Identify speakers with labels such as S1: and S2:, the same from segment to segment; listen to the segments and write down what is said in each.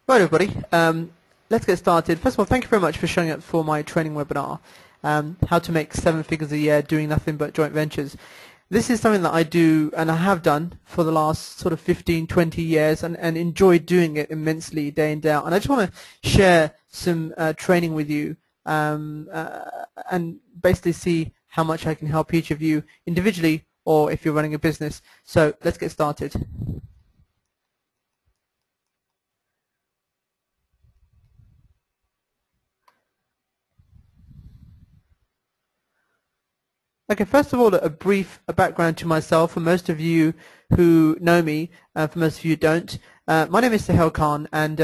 S1: Right, everybody. Let's get started. First of all, thank you very much for showing up for my training webinar, how to make 7 figures a year doing nothing but joint ventures. This is something that I do and I have done for the last sort of 15, 20 years and enjoy doing it immensely day in, day out. And I just want to share some training with you and basically see how much I can help each of you individually or if you're running a business. So let's get started. Okay, first of all, a brief background to myself. For most of you who know me, for most of you who don't, my name is Sahel Khan, and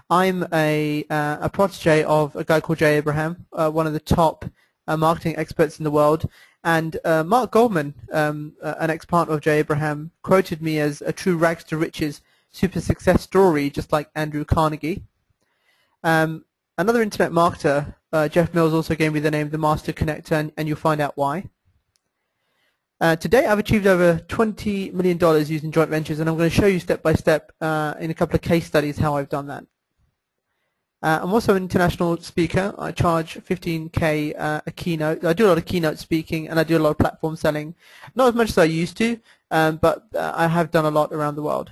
S1: I'm a protege of a guy called Jay Abraham, one of the top marketing experts in the world. And Mark Goldman, an ex-partner of Jay Abraham, quoted me as a true rags to riches super success story, just like Andrew Carnegie. Another internet marketer, Jeff Mills, also gave me the name the Master Connector, and you'll find out why. Today I've achieved over $20 million using joint ventures, and I'm going to show you step by step in a couple of case studies how I've done that. I'm also an international speaker. I charge 15K a keynote. I do a lot of keynote speaking and I do a lot of platform selling. Not as much as I used to, but I have done a lot around the world.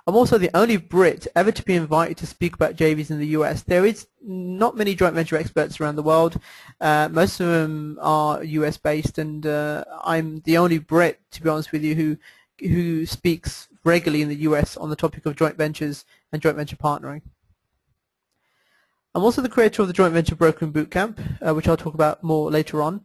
S1: I'm also the only Brit ever to be invited to speak about JVs in the US. There is not many joint venture experts around the world. Most of them are US based, and I'm the only Brit, to be honest with you, who speaks regularly in the US on the topic of joint ventures and joint venture partnering. I'm also the creator of the Joint Venture Brokering Bootcamp, which I'll talk about more later on.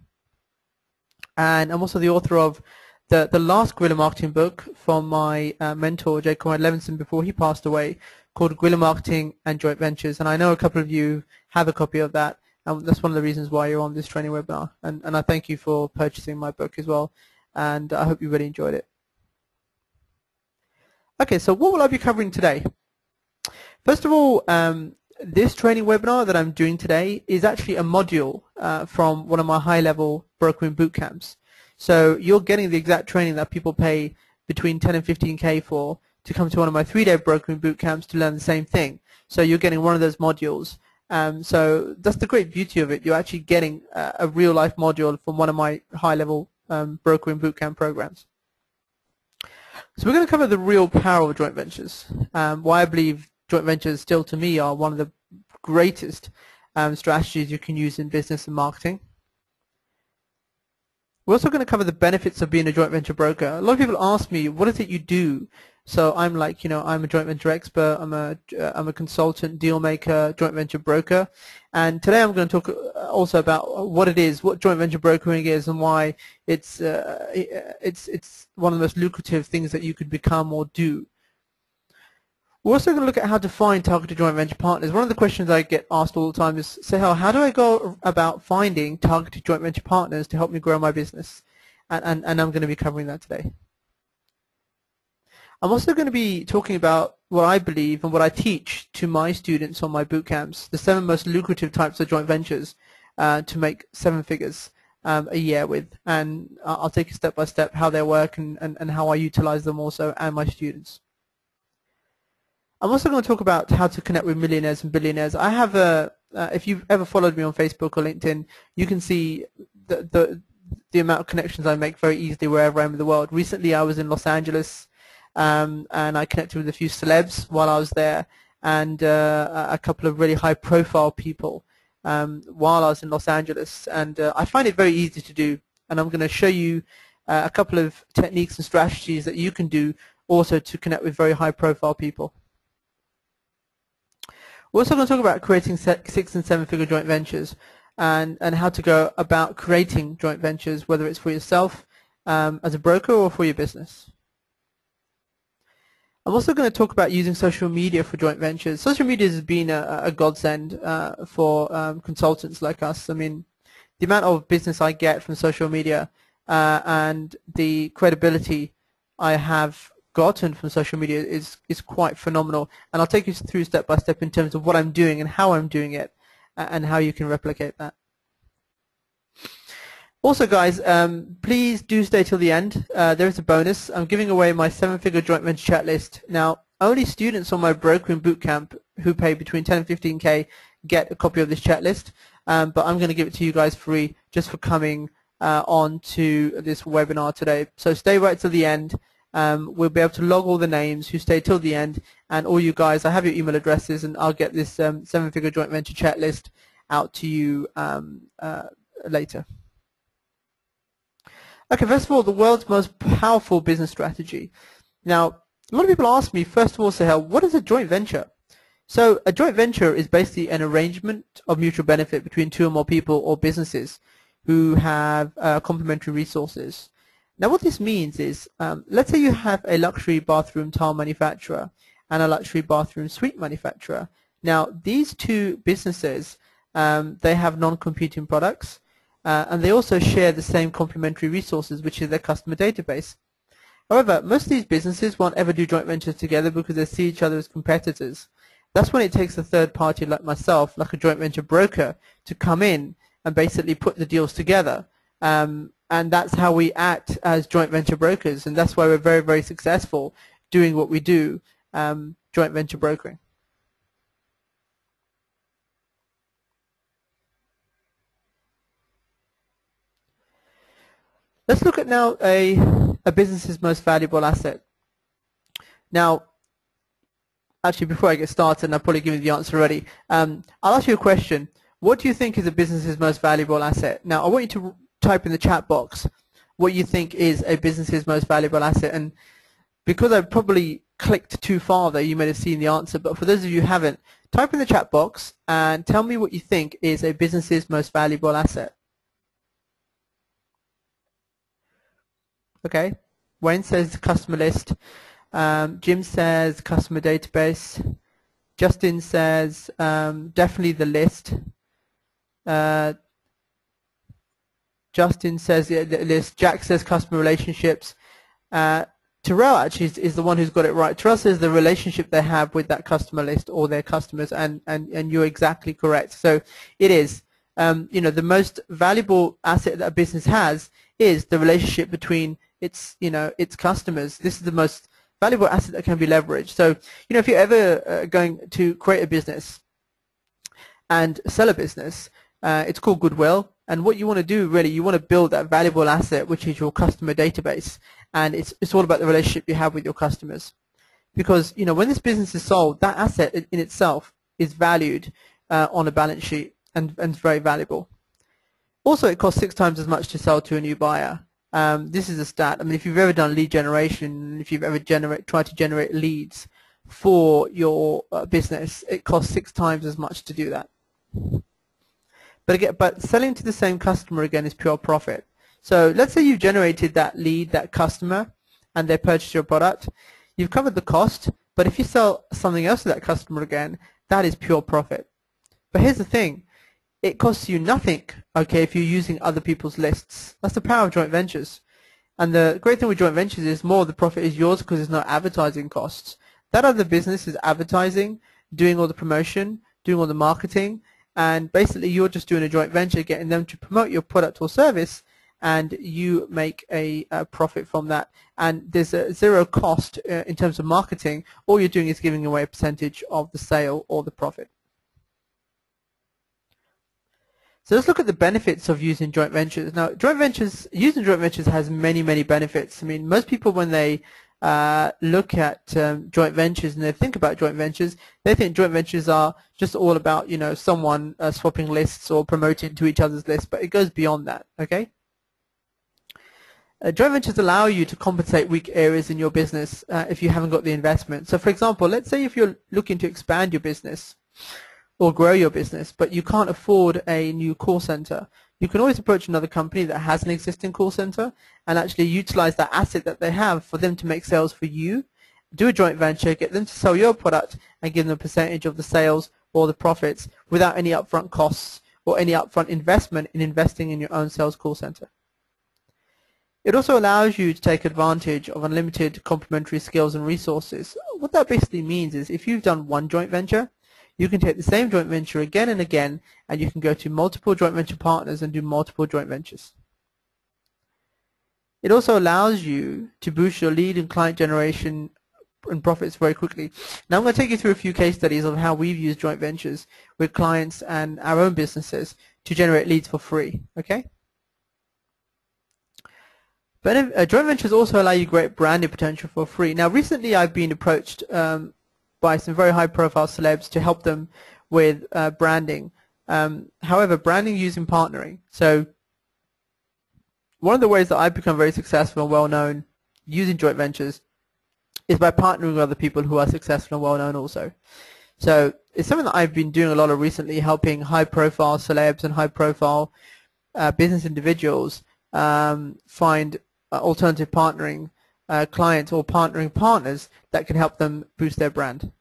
S1: And I'm also the author of the last guerrilla marketing book from my mentor, J. Conrad Levinson, before he passed away, called Guerrilla Marketing and Joint Ventures. And I know a couple of you have a copy of that, and that's one of the reasons why you're on this training webinar. And I thank you for purchasing my book as well, and I hope you really enjoyed it. Okay, so what will I be covering today? First of all, this training webinar that I'm doing today is actually a module from one of my high-level brokering bootcamps. So you're getting the exact training that people pay between 10 and 15K for to come to one of my 3-day brokering bootcamps to learn the same thing. So you're getting one of those modules. So that's the great beauty of it. You're actually getting a real-life module from one of my high-level brokering bootcamp programs. So we're going to cover the real power of joint ventures, why I believe joint ventures still to me are one of the greatest strategies you can use in business and marketing. We're also going to cover the benefits of being a joint venture broker. A lot of people ask me, what is it you do? So I'm like, I'm a joint venture expert, I'm a consultant, deal maker, joint venture broker. And today I'm going to talk also about what it is, what joint venture brokering is, and why it's one of the most lucrative things that you could become or do. We're also going to look at how to find targeted joint venture partners. One of the questions I get asked all the time is, Sahel, how do I go about finding targeted joint venture partners to help me grow my business? And I'm going to be covering that today. I'm also going to be talking about what I believe and what I teach to my students on my boot camps, the 7 most lucrative types of joint ventures to make 7 figures a year with. And I'll take you step by step how they work and how I utilize them also and my students. I'm also going to talk about how to connect with millionaires and billionaires. I have if you've ever followed me on Facebook or LinkedIn, you can see the amount of connections I make very easily wherever I am in the world. Recently I was in Los Angeles and I connected with a few celebs while I was there, and a couple of really high profile people while I was in Los Angeles, and I find it very easy to do, and I'm going to show you a couple of techniques and strategies that you can do also to connect with very high profile people. We're also going to talk about creating 6- and 7-figure joint ventures and how to go about creating joint ventures, whether it's for yourself as a broker or for your business. I'm also going to talk about using social media for joint ventures. Social media has been a godsend for consultants like us. I mean, the amount of business I get from social media and the credibility I have gotten from social media is quite phenomenal, and I'll take you through step by step in terms of what I'm doing and how I'm doing it and how you can replicate that. Also guys, please do stay till the end. There is a bonus. I'm giving away my 7-figure joint venture chat list. Now only students on my brokering bootcamp who pay between 10 and 15K get a copy of this checklist, but I'm going to give it to you guys free just for coming on to this webinar today. So stay right till the end. We'll be able to log all the names who stay till the end, and all you guys, I have your email addresses, and I'll get this seven-figure joint venture checklist out to you later. Okay, first of all, the world's most powerful business strategy. Now, a lot of people ask me, first of all, Sahel, what is a joint venture? So a joint venture is basically an arrangement of mutual benefit between two or more people or businesses who have complementary resources. Now what this means is, let's say you have a luxury bathroom tile manufacturer and a luxury bathroom suite manufacturer. Now these two businesses, they have non-competing products, and they also share the same complementary resources, which is their customer database. However, most of these businesses won't ever do joint ventures together because they see each other as competitors. That's when it takes a third party like myself, like a joint venture broker, to come in and basically put the deals together. And that's how we act as joint venture brokers, and that's why we're very, very successful doing what we do, joint venture brokering. Let's look at now a business's most valuable asset. Now, actually, before I get started, and I'll probably give you the answer already, I'll ask you a question. What do you think is a business's most valuable asset? Now, I want you to type in the chat box what you think is a business's most valuable asset. And because I probably clicked too far there, you may have seen the answer. But for those of you who haven't, type in the chat box and tell me what you think is a business's most valuable asset. Okay. Wayne says customer list. Jim says customer database. Justin says definitely the list. Justin says the list. Jack says customer relationships. Terrell actually is the one who's got it right. Terrell says the relationship they have with that customer list or their customers, and you're exactly correct. So it is. You know, the most valuable asset that a business has is the relationship between its customers. This is the most valuable asset that can be leveraged. So, you know, if you're ever going to create a business and sell a business, it's called goodwill. And what you want to do, really, you want to build that valuable asset, which is your customer database. And it's all about the relationship you have with your customers. Because, you know, when this business is sold, that asset in itself is valued on a balance sheet and it's very valuable. Also, it costs 6 times as much to sell to a new buyer. This is a stat. I mean, if you've ever done lead generation, if you've ever tried to generate leads for your business, it costs 6 times as much to do that. But again, selling to the same customer again is pure profit. So let's say you've generated that lead, that customer, and they purchase your product. You've covered the cost, but if you sell something else to that customer again, that is pure profit. But here's the thing. It costs you nothing, okay, if you're using other people's lists. That's the power of joint ventures. And the great thing with joint ventures is more of the profit is yours because there's no advertising costs. That other business is advertising, doing all the promotion, doing all the marketing, and basically you're just doing a joint venture, getting them to promote your product or service, and you make a profit from that. And there's a zero cost in terms of marketing. All you're doing is giving away a percentage of the sale or the profit. So let's look at the benefits of using joint ventures. Now, using joint ventures has many, many benefits. I mean, most people when they look at joint ventures and they think about joint ventures, they think joint ventures are just all about, you know, someone swapping lists or promoting to each other's lists, but it goes beyond that, okay? Joint ventures allow you to compensate weak areas in your business if you haven't got the investment. So for example, let's say if you're looking to expand your business or grow your business, but you can't afford a new call center, you can always approach another company that has an existing call center and actually utilize that asset that they have for them to make sales for you, do a joint venture, get them to sell your product and give them a percentage of the sales or the profits without any upfront costs or any upfront investment in investing in your own sales call center. It also allows you to take advantage of unlimited complementary skills and resources. What that basically means is if you've done one joint venture, you can take the same joint venture again and again, and you can go to multiple joint venture partners and do multiple joint ventures. It also allows you to boost your lead and client generation and profits very quickly. Now I'm going to take you through a few case studies of how we've used joint ventures with clients and our own businesses to generate leads for free. Okay. But joint ventures also allow you great branding potential for free. Now recently I've been approached by some very high profile celebs to help them with branding. However, branding using partnering. So one of the ways that I've become very successful and well known using joint ventures is by partnering with other people who are successful and well known also. So it's something that I've been doing a lot of recently, helping high profile celebs and high profile business individuals find alternative partnering clients or partnering partners that can help them boost their brand.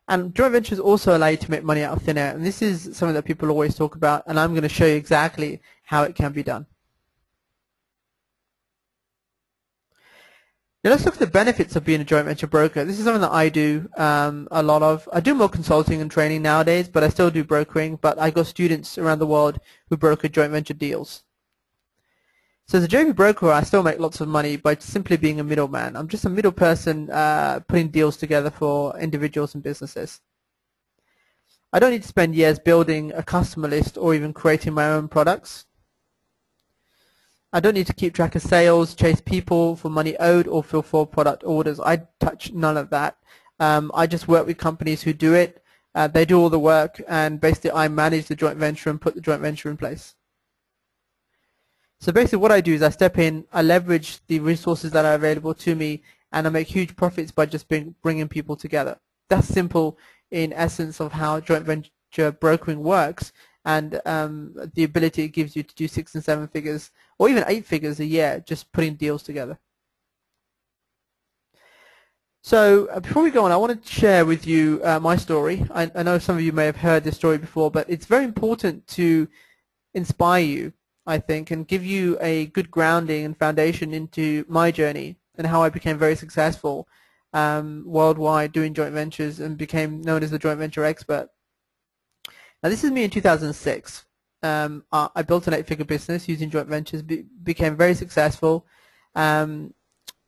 S1: And joint ventures also allow you to make money out of thin air, and this is something that people always talk about, and I'm going to show you exactly how it can be done. Now let's look at the benefits of being a joint venture broker. This is something that I do a lot of. I do more consulting and training nowadays, but I still do brokering, but I got students around the world who broker joint venture deals. So as a JV broker, I still make lots of money by simply being a middleman. I'm just a middle person putting deals together for individuals and businesses. I don't need to spend years building a customer list or even creating my own products. I don't need to keep track of sales, chase people for money owed, or fulfill product orders. I touch none of that. I just work with companies who do it. They do all the work, and basically I manage the joint venture and put the joint venture in place. So basically what I do is I step in, I leverage the resources that are available to me, and I make huge profits by just bringing people together. That's simple in essence of how joint venture brokering works, and the ability it gives you to do 6 and 7 figures or even 8 figures a year just putting deals together. So before we go on, I want to share with you my story. I know some of you may have heard this story before, but it's very important to inspire you, I think, and give you a good grounding and foundation into my journey and how I became very successful worldwide doing joint ventures and became known as the joint venture expert. Now this is me in 2006. I built an 8-figure business using joint ventures, became very successful.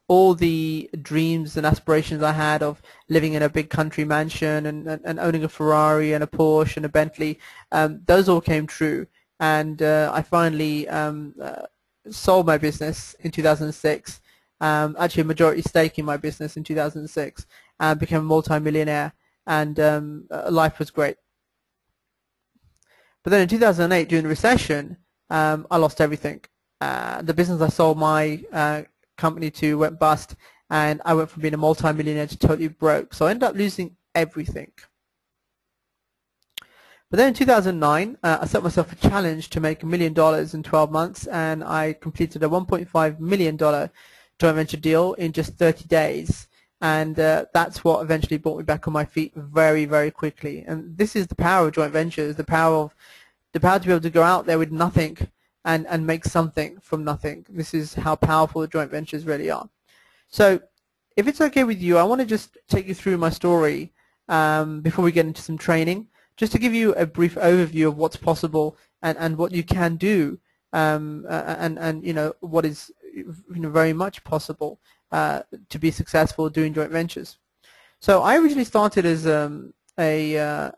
S1: All the dreams and aspirations I had of living in a big country mansion and owning a Ferrari and a Porsche and a Bentley, those all came true. And I finally sold my business in 2006, actually a majority stake in my business in 2006, and became a multi-millionaire, and life was great. But then in 2008, during the recession, I lost everything. The business I sold my company to went bust, and I went from being a multi-millionaire to totally broke. So I ended up losing everything. But then in 2009, I set myself a challenge to make $1 million in 12 months, and I completed a $1.5 million joint venture deal in just 30 days. And that's what eventually brought me back on my feet very, very quickly. And this is the power of joint ventures, the power to be able to go out there with nothing and make something from nothing. This is how powerful the joint ventures really are. So if it's okay with you, I want to just take you through my story before we get into some training, just to give you a brief overview of what's possible and what you can do, and you know what is very much possible to be successful doing joint ventures. So I originally started as and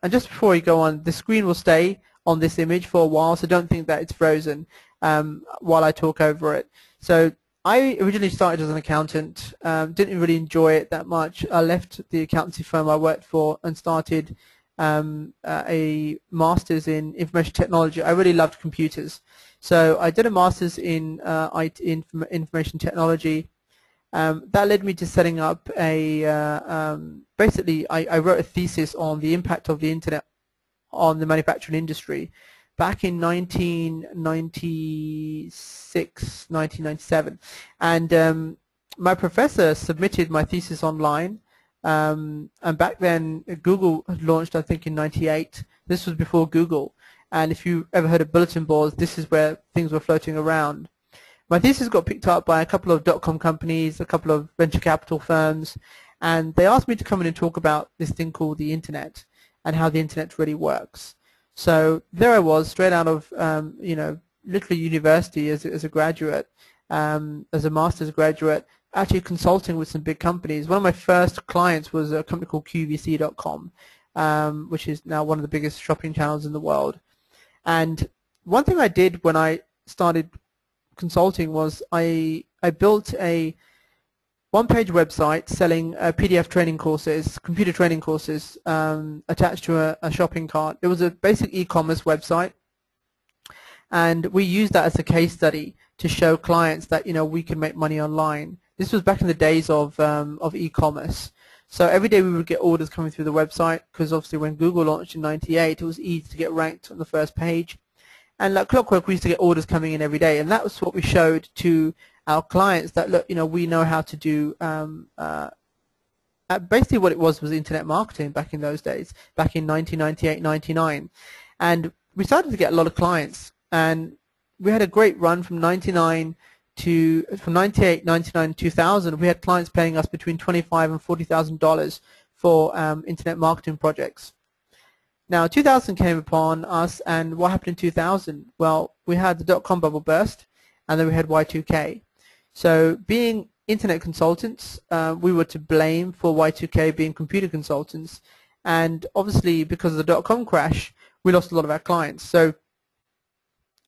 S1: just before we go on, the screen will stay on this image for a while, so don't think that it's frozen while I talk over it. So I originally started as an accountant, didn't really enjoy it that much. I left the accountancy firm I worked for and started a master's in information technology. I really loved computers, so I did a master's in information technology. That led me to setting up a basically I wrote a thesis on the impact of the internet on the manufacturing industry back in 1996, 1997, and my professor submitted my thesis online. And back then Google had launched, I think, in 98. This was before Google, and if you ever heard of bulletin boards, this is where things were floating around. My thesis got picked up by a couple of dot-com companies, a couple of venture capital firms, and they asked me to come in and talk about this thing called the internet and how the internet really works. So there I was, straight out of literally university as a graduate, as a master's graduate, actually consulting with some big companies. One of my first clients was a company called QVC.com, which is now one of the biggest shopping channels in the world. And one thing I did when I started consulting was I built a one-page website selling PDF training courses, computer training courses, attached to a shopping cart. It was a basic e-commerce website, and we used that as a case study to show clients that we can make money online. This was back in the days of e-commerce. So every day we would get orders coming through the website, because obviously when Google launched in '98, it was easy to get ranked on the first page. And like clockwork, we used to get orders coming in every day, and that was what we showed to our clients, that look, we know how to do basically what it was internet marketing back in those days, back in 1998, 99. And we started to get a lot of clients, and we had a great run from 98, 99, 2000. We had clients paying us between $25,000 and $40,000 for internet marketing projects. Now 2000 came upon us, and what happened in 2000? Well, we had the dot-com bubble burst, and then we had Y2K. So being internet consultants, we were to blame for Y2K being computer consultants, and obviously because of the dot-com crash, we lost a lot of our clients. So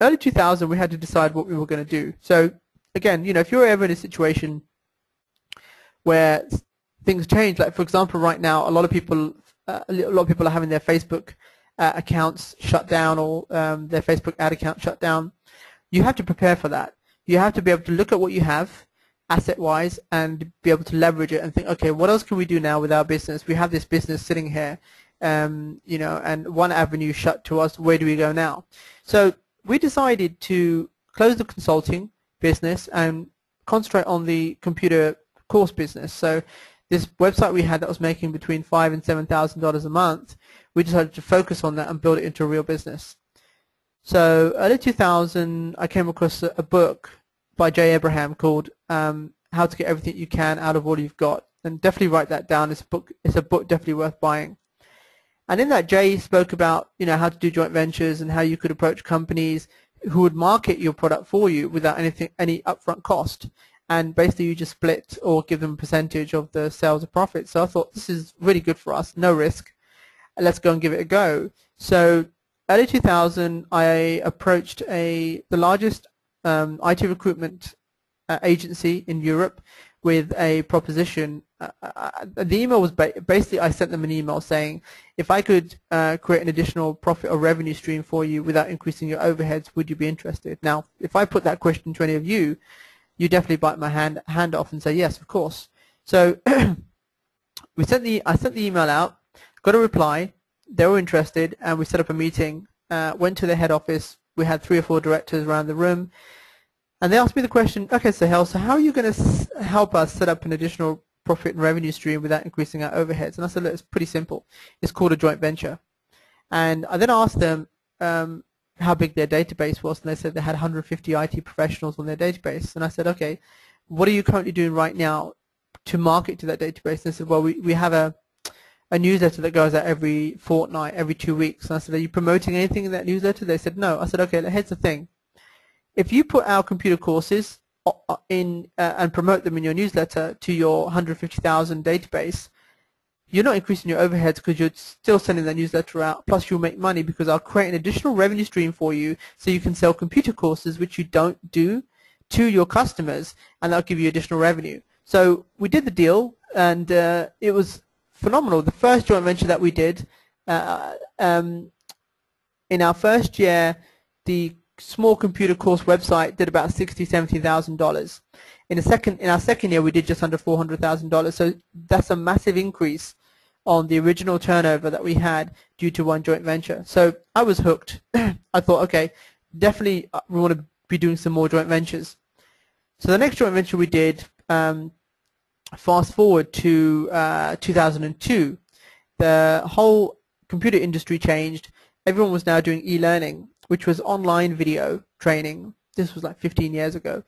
S1: early 2000, we had to decide what we were going to do. So again, if you're ever in a situation where things change, like for example, right now, a lot of people are having their Facebook accounts shut down, or their Facebook ad account shut down. You have to prepare for that. You have to be able to look at what you have asset-wise and be able to leverage it and think, okay, what else can we do now with our business? We have this business sitting here, and one avenue shut to us. Where do we go now? So we decided to close the consulting business and concentrate on the computer course business. So this website we had that was making between $5,000 and $7,000 a month, we decided to focus on that and build it into a real business. So early 2000, I came across a book by Jay Abraham called How to Get Everything You Can Out of All You've Got, and definitely write that down. It's a book definitely worth buying. And in that, Jay spoke about how to do joint ventures and how you could approach companies who would market your product for you without any upfront cost, and basically you just split or give them a percentage of the sales or profit. So I thought, this is really good for us, no risk. Let's go and give it a go. So early 2000, I approached the largest IT recruitment agency in Europe with a proposition. The email was basically, I sent them an email saying, if I could create an additional profit or revenue stream for you without increasing your overheads, would you be interested? Now, if I put that question to any of you, you definitely bite my hand off and say yes, of course. So I sent the email out, got a reply. They were interested, and we set up a meeting. Went to the head office. We had 3 or 4 directors around the room, and they asked me the question, okay, Sahel, so how are you going to help us set up an additional profit and revenue stream without increasing our overheads? And I said, look, it's pretty simple. It's called a joint venture. And I then asked them how big their database was, and they said they had 150 IT professionals on their database. And I said, okay, what are you currently doing right now to market to that database? And they said, well, we have a newsletter that goes out every fortnight, every 2 weeks. And I said, are you promoting anything in that newsletter? They said, no. I said, okay, here's the thing. If you put our computer courses in and promote them in your newsletter to your 150,000 database, you're not increasing your overheads because you're still sending that newsletter out. Plus, you'll make money because I'll create an additional revenue stream for you so you can sell computer courses, which you don't do, to your customers, and that'll give you additional revenue. So we did the deal, and it was phenomenal. The first joint venture that we did, in our first year, the small computer course website did about $60,000–$70,000. In our second year, we did just under $400,000. So that's a massive increase on the original turnover that we had due to one joint venture. So I was hooked. I thought, okay, definitely we want to be doing some more joint ventures. So the next joint venture we did, fast forward to 2002, the whole computer industry changed. Everyone was now doing e-learning, which was online video training. This was like 15 years ago.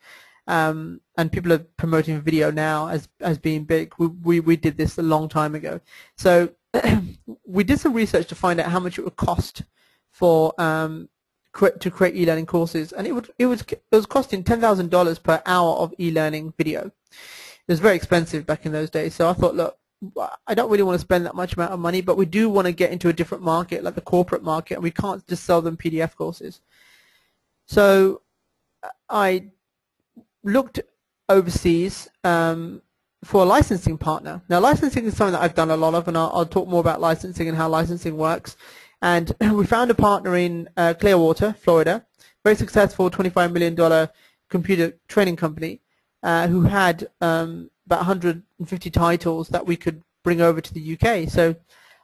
S1: And people are promoting video now as being big. We did this a long time ago. So we did some research to find out how much it would cost for to create e-learning courses, and it was costing $10,000 per hour of e-learning video. It was very expensive back in those days. So I thought, look, I don't really want to spend that much amount of money, but we do want to get into a different market, like the corporate market, and we can't just sell them PDF courses. So I looked overseas for a licensing partner. Now, licensing is something that I've done a lot of, and I'll talk more about licensing and how licensing works. And we found a partner in Clearwater, Florida, very successful $25 million computer training company who had about 150 titles that we could bring over to the UK. So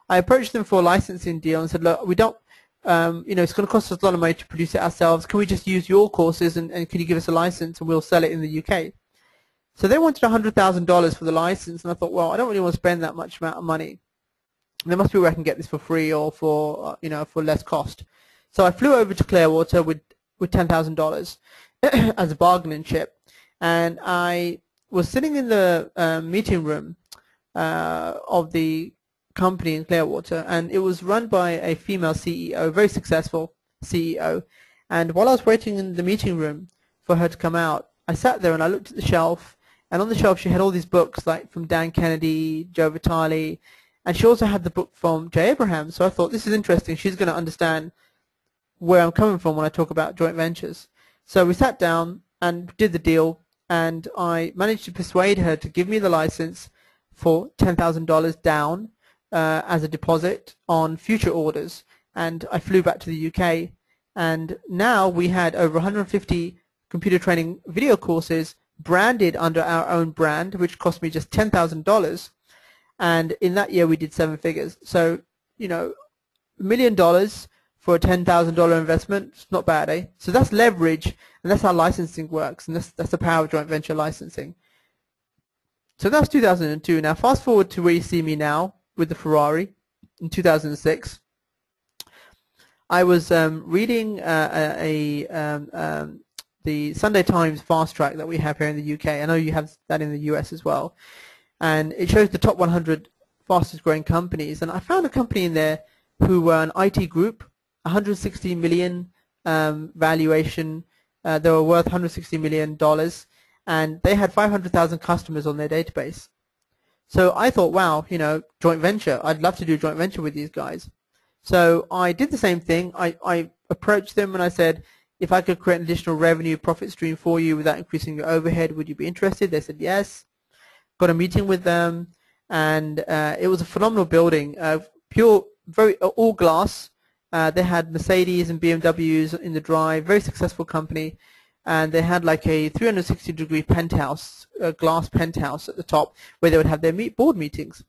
S1: I approached them for a licensing deal and said, look, we don't, it's going to cost us a lot of money to produce it ourselves. Can we just use your courses and can you give us a license and we'll sell it in the UK? So they wanted $100,000 for the license, and I thought, well, I don't really want to spend that much amount of money. There must be where I can get this for free or for for less cost. So I flew over to Clearwater with $10,000 as a bargaining chip, and I was sitting in the meeting room of the company in Clearwater, and it was run by a female CEO, very successful CEO. And while I was waiting in the meeting room for her to come out, I sat there and I looked at the shelf, and on the shelf she had all these books like from Dan Kennedy, Joe Vitale, and she also had the book from Jay Abraham. So I thought, this is interesting. She's going to understand where I'm coming from when I talk about joint ventures. So we sat down and did the deal, and I managed to persuade her to give me the license for $10,000 down as a deposit on future orders. And I flew back to the UK, and now we had over 150 computer training video courses branded under our own brand, which cost me just $10,000. And in that year we did 7 figures. So, $1 million for a $10,000 investment, it's not bad, eh? So that's leverage, and that's how licensing works, and that's the power of joint venture licensing. So that's 2002. Now fast forward to where you see me now with the Ferrari in 2006. I was reading the Sunday Times fast track that we have here in the UK. I know you have that in the US as well. And it shows the top 100 fastest growing companies. And I found a company in there who were an IT group, 160 million valuation. They were worth $160 million, and they had 500,000 customers on their database. So I thought, wow, joint venture. I'd love to do a joint venture with these guys. So I did the same thing. I approached them and I said, if I could create an additional revenue profit stream for you without increasing your overhead, would you be interested? They said yes. Got a meeting with them, and it was a phenomenal building, pure, all glass. They had Mercedes and BMWs in the drive, very successful company, and they had like a 360-degree penthouse, a glass penthouse at the top where they would have their board meetings.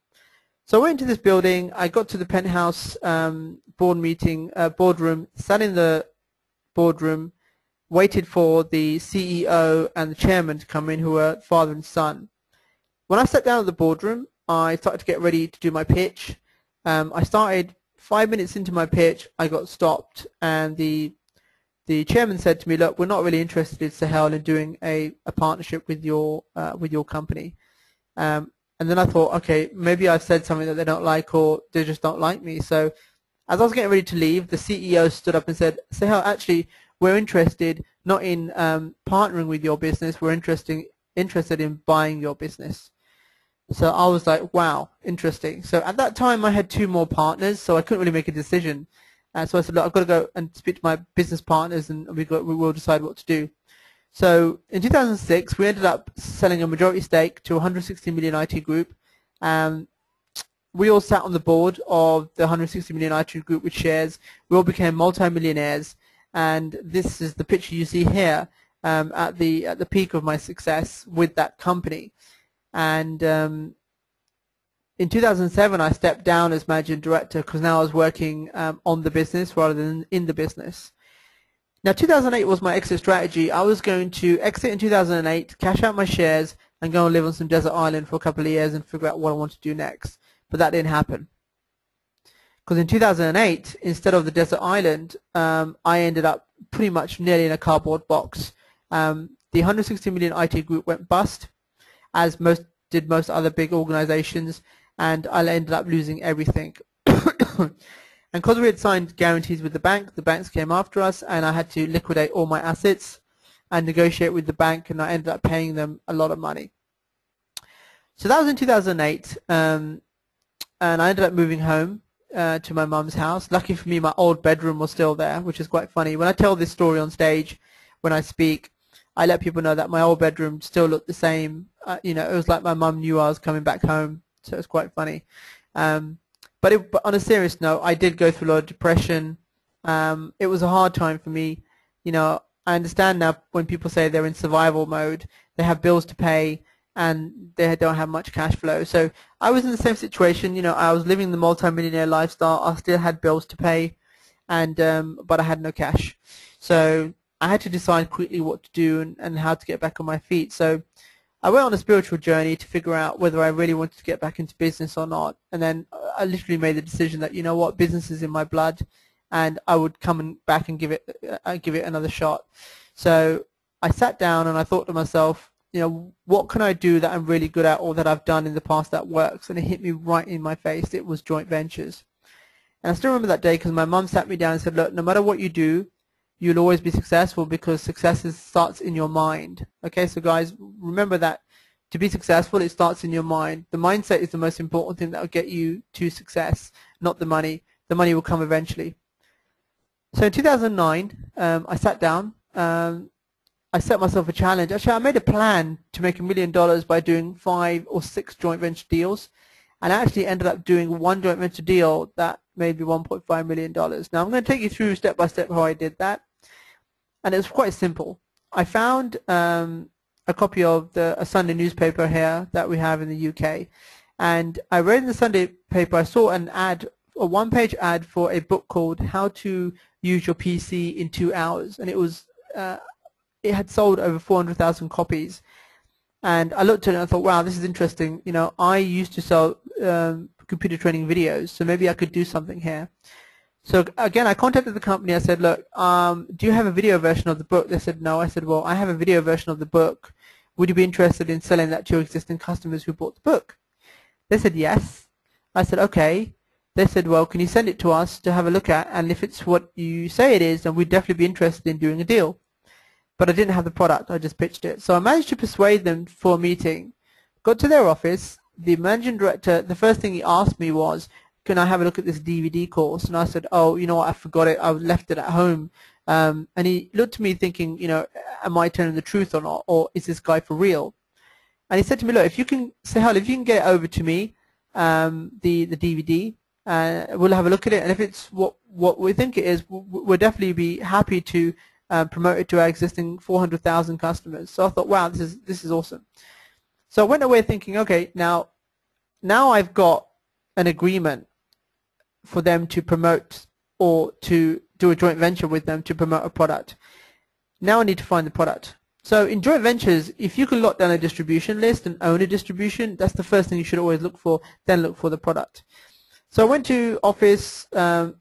S1: So I went into this building, I got to the penthouse boardroom, sat in the boardroom, waited for the CEO and the chairman to come in, who were father and son. When I sat down at the boardroom, I started to get ready to do my pitch. I started 5 minutes into my pitch, I got stopped, and the chairman said to me, look, we're not really interested, Sahel, in doing a partnership with your company. And then I thought, okay, maybe I've said something that they don't like, or they just don't like me. So as I was getting ready to leave, the CEO stood up and said, Sahel, actually, we're interested not in partnering with your business, we're interested in buying your business. So I was like, wow, interesting. So at that time I had 2 more partners, so I couldn't really make a decision. So I said, look, I've got to go and speak to my business partners, and we will decide what to do. So in 2006 we ended up selling a majority stake to a 160 million IT group. We all sat on the board of the 160 million IT group with shares. We all became multi-millionaires, and this is the picture you see here at the peak of my success with that company. And in 2007 I stepped down as managing director because now I was working on the business rather than in the business. Now 2008 was my exit strategy. I was going to exit in 2008, cash out my shares, and go and live on some desert island for a couple of years and figure out what I want to do next. But that didn't happen. Because in 2008, instead of the desert island, I ended up pretty much nearly in a cardboard box. The 160 million IT group went bust, as most other big organizations, and I ended up losing everything. And because we had signed guarantees with the banks came after us, and I had to liquidate all my assets and negotiate with the bank, and I ended up paying them a lot of money. So that was in 2008, and I ended up moving home to my mum's house. Lucky for me, my old bedroom was still there, which is quite funny. When I tell this story on stage, when I speak, I let people know that my old bedroom still looked the same. You know, it was like my mum knew I was coming back home, so it's quite funny. But on a serious note, I did go through a lot of depression. It was a hard time for me. You know, I understand now when people say they're in survival mode, they have bills to pay and they don't have much cash flow. So I was in the same situation. You know, I was living the multi-millionaire lifestyle. I still had bills to pay, and but I had no cash. So I had to decide quickly what to do and how to get back on my feet. So I went on a spiritual journey to figure out whether I really wanted to get back into business or not. And then I literally made the decision that, you know what, business is in my blood, and I would come back and give it another shot. So I sat down and I thought to myself, you know, what can I do that I'm really good at or that I've done in the past that works? And it hit me right in my face. It was joint ventures. And I still remember that day because my mum sat me down and said, look, no matter what you do, you'll always be successful because success starts in your mind. Okay, so guys, remember that to be successful, it starts in your mind. The mindset is the most important thing that will get you to success, not the money. The money will come eventually. So in 2009, I sat down. I set myself a challenge. Actually, I made a plan to make $1 million by doing 5 or 6 joint venture deals, and I actually ended up doing one joint venture deal that made me $1.5 million. Now, I'm going to take you through step by step how I did that, and it was quite simple. I found a copy of a Sunday newspaper here that we have in the UK, and I read in the Sunday paper, I saw an ad, a one-page ad for a book called How to Use Your PC in 2 Hours, and it had sold over 400,000 copies. And I looked at it and I thought, wow, this is interesting. You know, I used to sell computer training videos, so maybe I could do something here. So again, I contacted the company. I said, look, do you have a video version of the book? They said, no. I said, well, I have a video version of the book. Would you be interested in selling that to your existing customers who bought the book? They said, yes. I said, okay. They said, well, can you send it to us to have a look at? And if it's what you say it is, then we'd definitely be interested in doing a deal. But I didn't have the product. I just pitched it. So I managed to persuade them for a meeting. Got to their office. The managing director, the first thing he asked me was, can I have a look at this DVD course? And I said, oh, you know what, I forgot it. I left it at home. And he looked at me thinking, you know, am I telling the truth or not? Or is this guy for real? And he said to me, look, if you can, Sahel, if you can get it over to me, the DVD, we'll have a look at it. And if it's what we think it is, we'll definitely be happy to promote it to our existing 400,000 customers. So I thought, wow, this is awesome. So I went away thinking, okay, now I've got an agreement for them to promote or to do a joint venture with them to promote a product. Now I need to find the product. So in joint ventures, if you can lock down a distribution list and own a distribution, that's the first thing you should always look for, then look for the product. So I went to Office,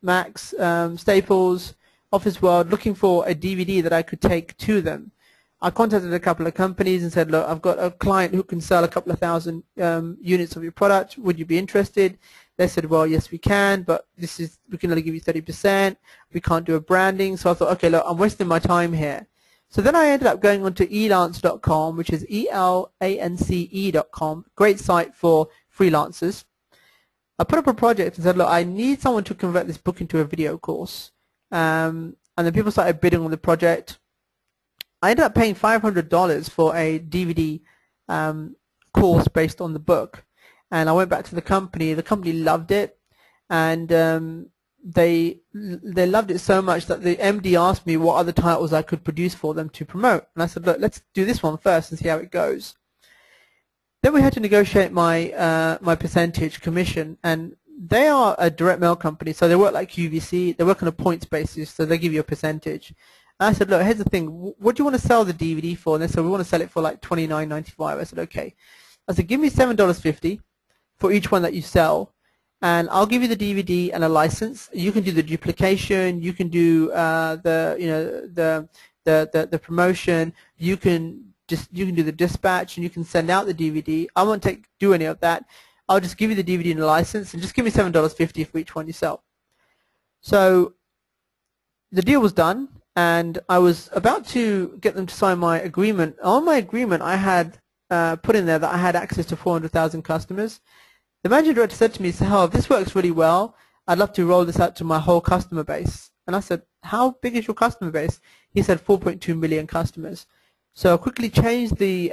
S1: Max, Staples, Office World, looking for a DVD that I could take to them. I contacted a couple of companies and said, look, I've got a client who can sell a couple of thousand units of your product. Would you be interested? They said, well, yes, we can, but we can only give you 30%. We can't do a branding. So I thought, okay, look, I'm wasting my time here. So then I ended up going on to elance.com, which is elance.com, great site for freelancers. I put up a project and said, look, I need someone to convert this book into a video course. And then people started bidding on the project. I ended up paying $500 for a DVD course based on the book, and I went back to the company. The company loved it, and they loved it so much that the MD asked me what other titles I could produce for them to promote, and I said, look, let's do this one first and see how it goes. Then we had to negotiate my my percentage commission, and they are a direct mail company, so they work like QVC. They work on a points basis, so they give you a percentage. And I said, look, here's the thing. What do you want to sell the DVD for? And they said, we want to sell it for like $29.95. I said, okay. I said, give me $7.50 for each one that you sell, and I'll give you the DVD and a license. You can do the duplication. You can do the promotion. You can do the dispatch, and you can send out the DVD. I won't do any of that. I'll just give you the DVD and a license, and just give me $7.50 for each one you sell. So the deal was done, and I was about to get them to sign my agreement. On my agreement, I had put in there that I had access to 400,000 customers. The managing director said to me, Sahel, if this works really well, I'd love to roll this out to my whole customer base. And I said, how big is your customer base? He said 4.2 million customers. So I quickly changed the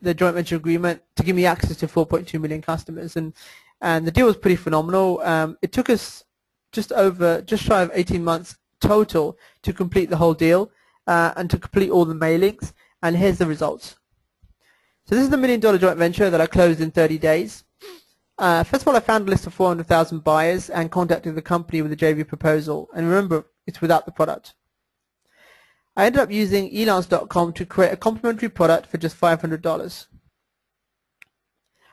S1: joint venture agreement to give me access to 4.2 million customers, and the deal was pretty phenomenal. It took us just shy of 18 months total to complete the whole deal and to complete all the mailings. And here's the results. So this is the $1 million joint venture that I closed in 30 days. First of all, I found a list of 400,000 buyers and contacted the company with a JV proposal. And remember, it's without the product. I ended up using elance.com to create a complimentary product for just $500.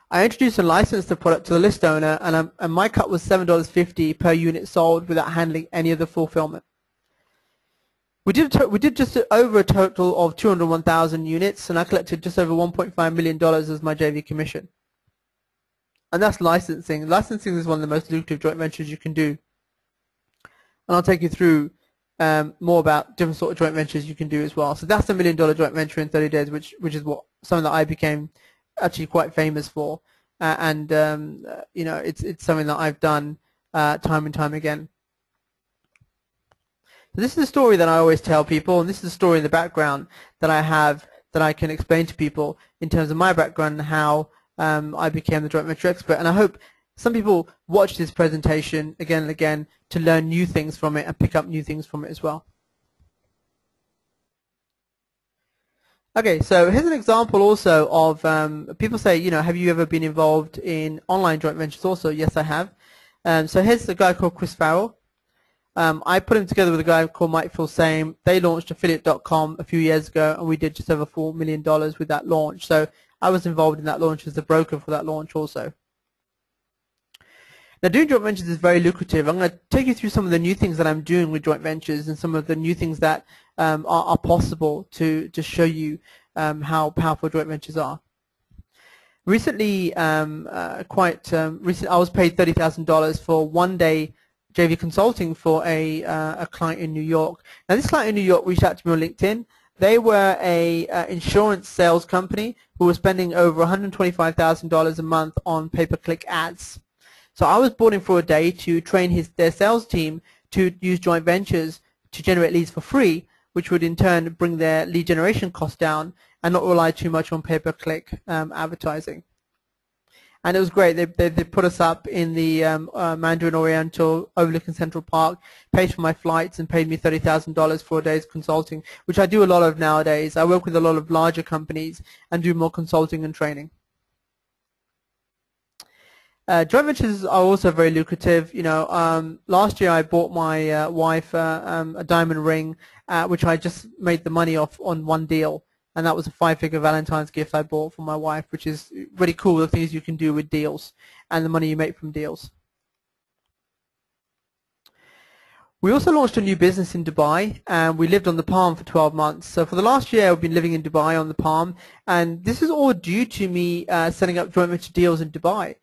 S1: I introduced and licensed the product to the list owner, and my cut was $7.50 per unit sold without handling any of the fulfillment. We did just over a total of 201,000 units, and I collected just over $1.5 million as my JV commission. And that's licensing. Licensing is one of the most lucrative joint ventures you can do. And I'll take you through more about different sort of joint ventures you can do as well. So that's a $1 million joint venture in 30 days, which is something that I became actually quite famous for. You know, it's something that I've done time and time again. So this is a story that I always tell people, and this is a story in the background that I have that I can explain to people in terms of my background and how I became the joint venture expert. And I hope some people watch this presentation again and again to learn new things from it and pick up new things from it as well. Okay, so here's an example also of people say, you know, have you ever been involved in online joint ventures also? Yes, I have. So here's a guy called Chris Farrell. I put him together with a guy called Mike Filsame. They launched affiliate.com a few years ago, and we did just over $4 million with that launch. So I was involved in that launch as the broker for that launch also. Now, doing joint ventures is very lucrative. I'm going to take you through some of the new things that I'm doing with joint ventures and some of the new things that are possible to show you how powerful joint ventures are. Recently, I was paid $30,000 for one-day JV consulting for a client in New York. Now, this client in New York reached out to me on LinkedIn. They were a insurance sales company who were spending over $125,000 a month on pay-per-click ads. So I was brought in for a day to train their sales team to use joint ventures to generate leads for free, which would in turn bring their lead generation costs down and not rely too much on pay-per-click advertising. And it was great. They put us up in the Mandarin Oriental overlooking Central Park, paid for my flights, and paid me $30,000 for a day's consulting, which I do a lot of nowadays. I work with a lot of larger companies and do more consulting and training. Joint ventures are also very lucrative. You know, last year I bought my wife a diamond ring, which I just made the money off on one deal. And that was a 5-figure Valentine's gift I bought for my wife, which is really cool, the things you can do with deals and the money you make from deals. We also launched a new business in Dubai, and we lived on the Palm for 12 months. So for the last year, I've been living in Dubai on the Palm, and this is all due to me setting up joint venture deals in Dubai.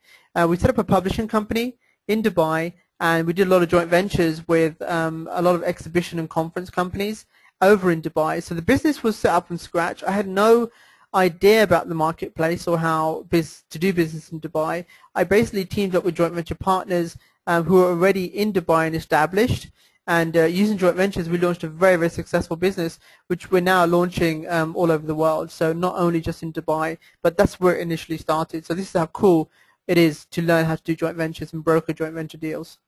S1: We set up a publishing company in Dubai, and we did a lot of joint ventures with a lot of exhibition and conference companies over in Dubai. So the business was set up from scratch. I had no idea about the marketplace or how to do business in Dubai. I basically teamed up with joint venture partners who are already in Dubai and established. And using joint ventures, we launched a very, very successful business, which we're now launching all over the world. So not only just in Dubai, but that's where it initially started. So this is how cool it is to learn how to do joint ventures and broker joint venture deals.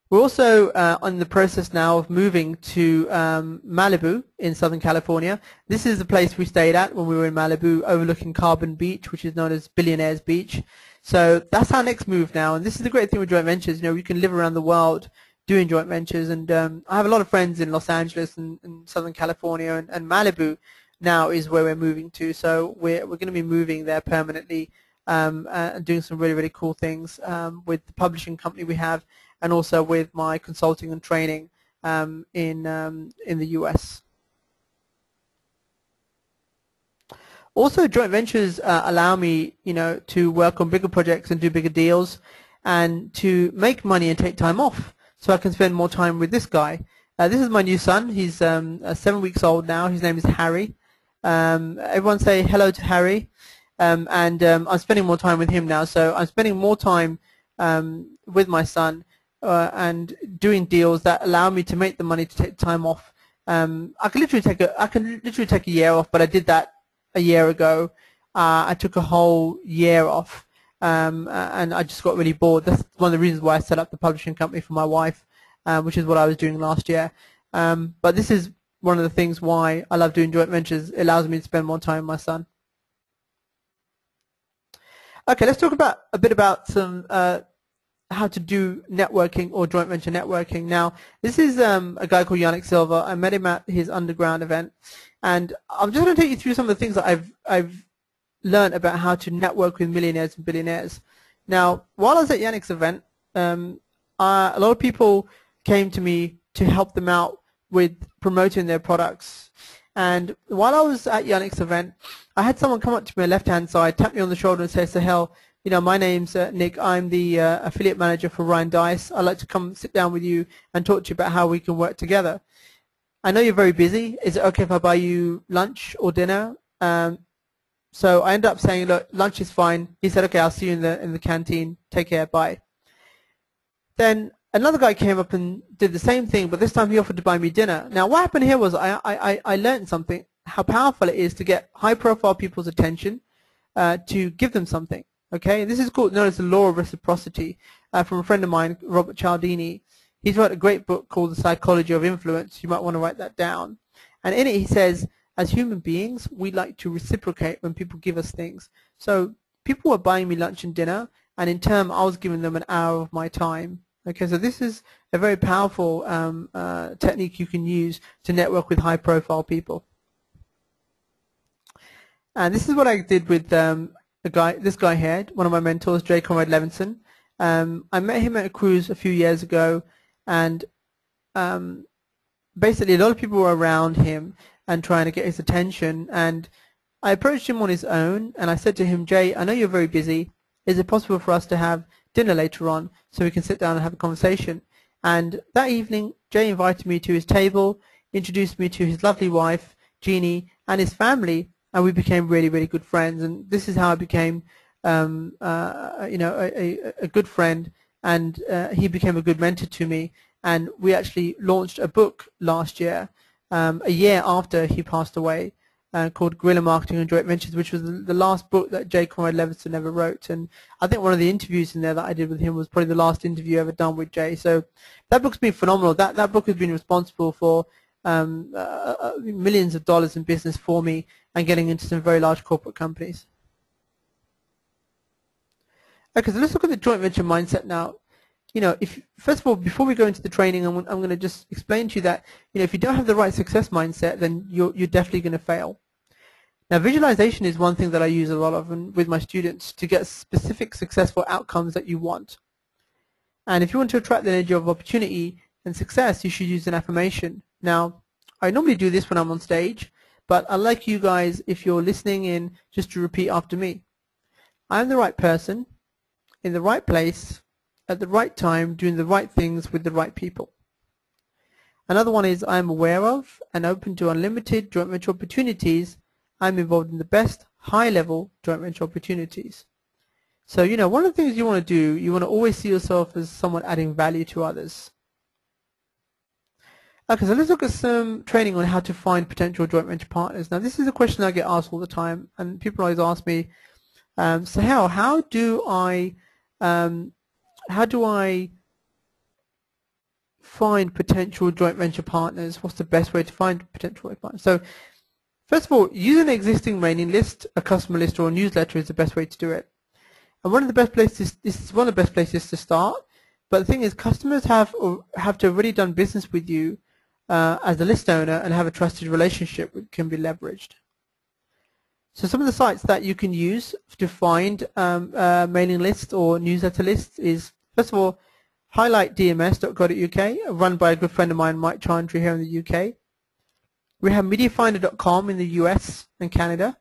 S1: We're also on the process now of moving to Malibu in Southern California. This is the place we stayed at when we were in Malibu, overlooking Carbon Beach, which is known as Billionaires Beach. So that's our next move now, and this is the great thing with joint ventures. You know, we can live around the world doing joint ventures, and I have a lot of friends in Los Angeles and Southern California, and Malibu now is where we're moving to. So we're going to be moving there permanently and doing some really, really cool things with the publishing company we have, and also with my consulting and training in the US. Also, joint ventures allow me, you know, to work on bigger projects and do bigger deals, and to make money and take time off, so I can spend more time with this guy. This is my new son. He's 7 weeks old now. His name is Harry, Everyone say hello to Harry. I'm spending more time with him now, so I'm spending more time with my son and doing deals that allow me to make the money to take time off. I can literally take a year off, but I did that a year ago. I took a whole year off, and I just got really bored. That's one of the reasons why I set up the publishing company for my wife, which is what I was doing last year. But this is one of the things why I love doing joint ventures. It allows me to spend more time with my son. Okay, let's talk about a bit about some how to do networking or joint venture networking. Now, this is a guy called Yannick Silva. I met him at his underground event, and I'm just going to take you through some of the things that I've learned about how to network with millionaires and billionaires. Now, while I was at Yannick's event, a lot of people came to me to help them out with promoting their products. And while I was at Yannick's event, I had someone come up to my left-hand side, tap me on the shoulder and say, Sahel, you know, my name's Nick. I'm the affiliate manager for Ryan Dice. I'd like to come sit down with you and talk to you about how we can work together. I know you're very busy. Is it okay if I buy you lunch or dinner? So I ended up saying, look, lunch is fine. He said, okay, I'll see you in the canteen. Take care. Bye. Then another guy came up and did the same thing, but this time he offered to buy me dinner. Now, what happened here was I learned something, how powerful it is to get high-profile people's attention, to give them something. Okay, this is known as the law of reciprocity, from a friend of mine, Robert Cialdini. He's wrote a great book called The Psychology of Influence. You might want to write that down. And in it he says, as human beings, we like to reciprocate when people give us things. So people were buying me lunch and dinner, and in turn I was giving them an hour of my time. Okay, so this is a very powerful technique you can use to network with high-profile people. And this is what I did with this guy here, one of my mentors, J. Conrad Levinson. I met him at a cruise a few years ago, and basically a lot of people were around him and trying to get his attention. And I approached him on his own, and I said to him, Jay, I know you're very busy. Is it possible for us to have dinner later on so we can sit down and have a conversation? And that evening, Jay invited me to his table, introduced me to his lovely wife, Jeannie, and his family, and we became really, really good friends. And this is how I became, you know, a good friend, and he became a good mentor to me. And we actually launched a book last year, a year after he passed away, called Guerrilla Marketing and Joint Ventures, which was the last book that J. Conrad Levinson ever wrote. And I think one of the interviews in there that I did with him was probably the last interview ever done with Jay. So that book's been phenomenal. That book has been responsible for millions of dollars in business for me and getting into some very large corporate companies. Okay, so let's look at the joint venture mindset now. You know, first of all, before we go into the training, I'm going to just explain to you that, you know, if you don't have the right success mindset, then you're definitely going to fail. Now, visualization is one thing that I use a lot of with my students to get specific successful outcomes that you want. And if you want to attract the energy of opportunity and success, you should use an affirmation. Now, I normally do this when I'm on stage, but I'd like you guys, if you're listening in, just to repeat after me. I'm the right person, in the right place, at the right time, doing the right things with the right people. Another one is I'm aware of and open to unlimited joint venture opportunities. I'm involved in the best high-level joint venture opportunities. So, you know, one of the things you want to do, you want to always see yourself as someone adding value to others. Okay, so let's look at some training on how to find potential joint venture partners. Now, this is a question I get asked all the time, and people always ask me, Sahel, how do I find potential joint venture partners? What's the best way to find potential partners? So, first of all, using an existing mailing list, a customer list, or a newsletter is the best way to do it. And one of the best places, this is one of the best places to start. But the thing is, customers have to have already done business with you as a list owner and have a trusted relationship that can be leveraged. So some of the sites that you can use to find mailing lists or newsletter lists is, first of all, highlightdms.co.uk, run by a good friend of mine, Mike Chantry, here in the UK. We have mediafinder.com in the US and Canada.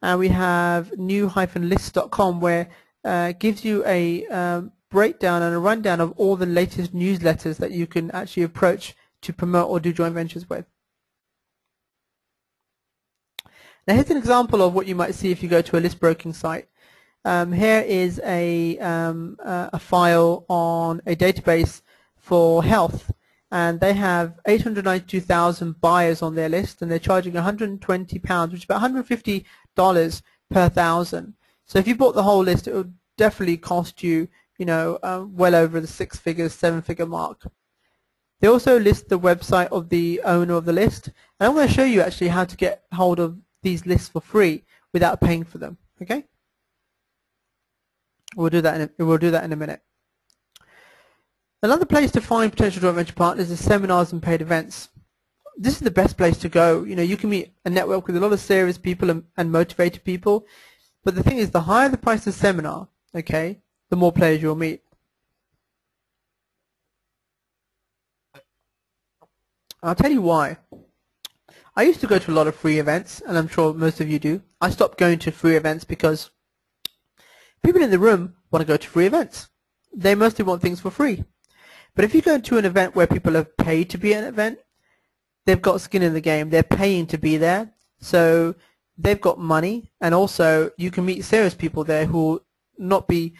S1: And we have new-list.com, where it gives you a breakdown and a rundown of all the latest newsletters that you can actually approach to promote or do joint ventures with. Now here's an example of what you might see if you go to a list broking site. Here is a file on a database for health, and they have 892,000 buyers on their list, and they're charging £120, which is about $150 per thousand. So if you bought the whole list, it would definitely cost you, well over the seven-figure mark. They also list the website of the owner of the list, and I'm going to show you actually how to get hold of these lists for free without paying for them. Okay, we'll do that in a minute. Another place to find potential joint venture partners is seminars and paid events. This is the best place to go. You can meet and network with a lot of serious people and motivated people. But the thing is, the higher the price of the seminar, okay, the more players you'll meet. I'll tell you why. I used to go to a lot of free events, and I'm sure most of you do. I stopped going to free events because people in the room want to go to free events. They mostly want things for free. But if you go to an event where people have paid to be at an event, they've got skin in the game. They're paying to be there, so they've got money, and also you can meet serious people there who will not be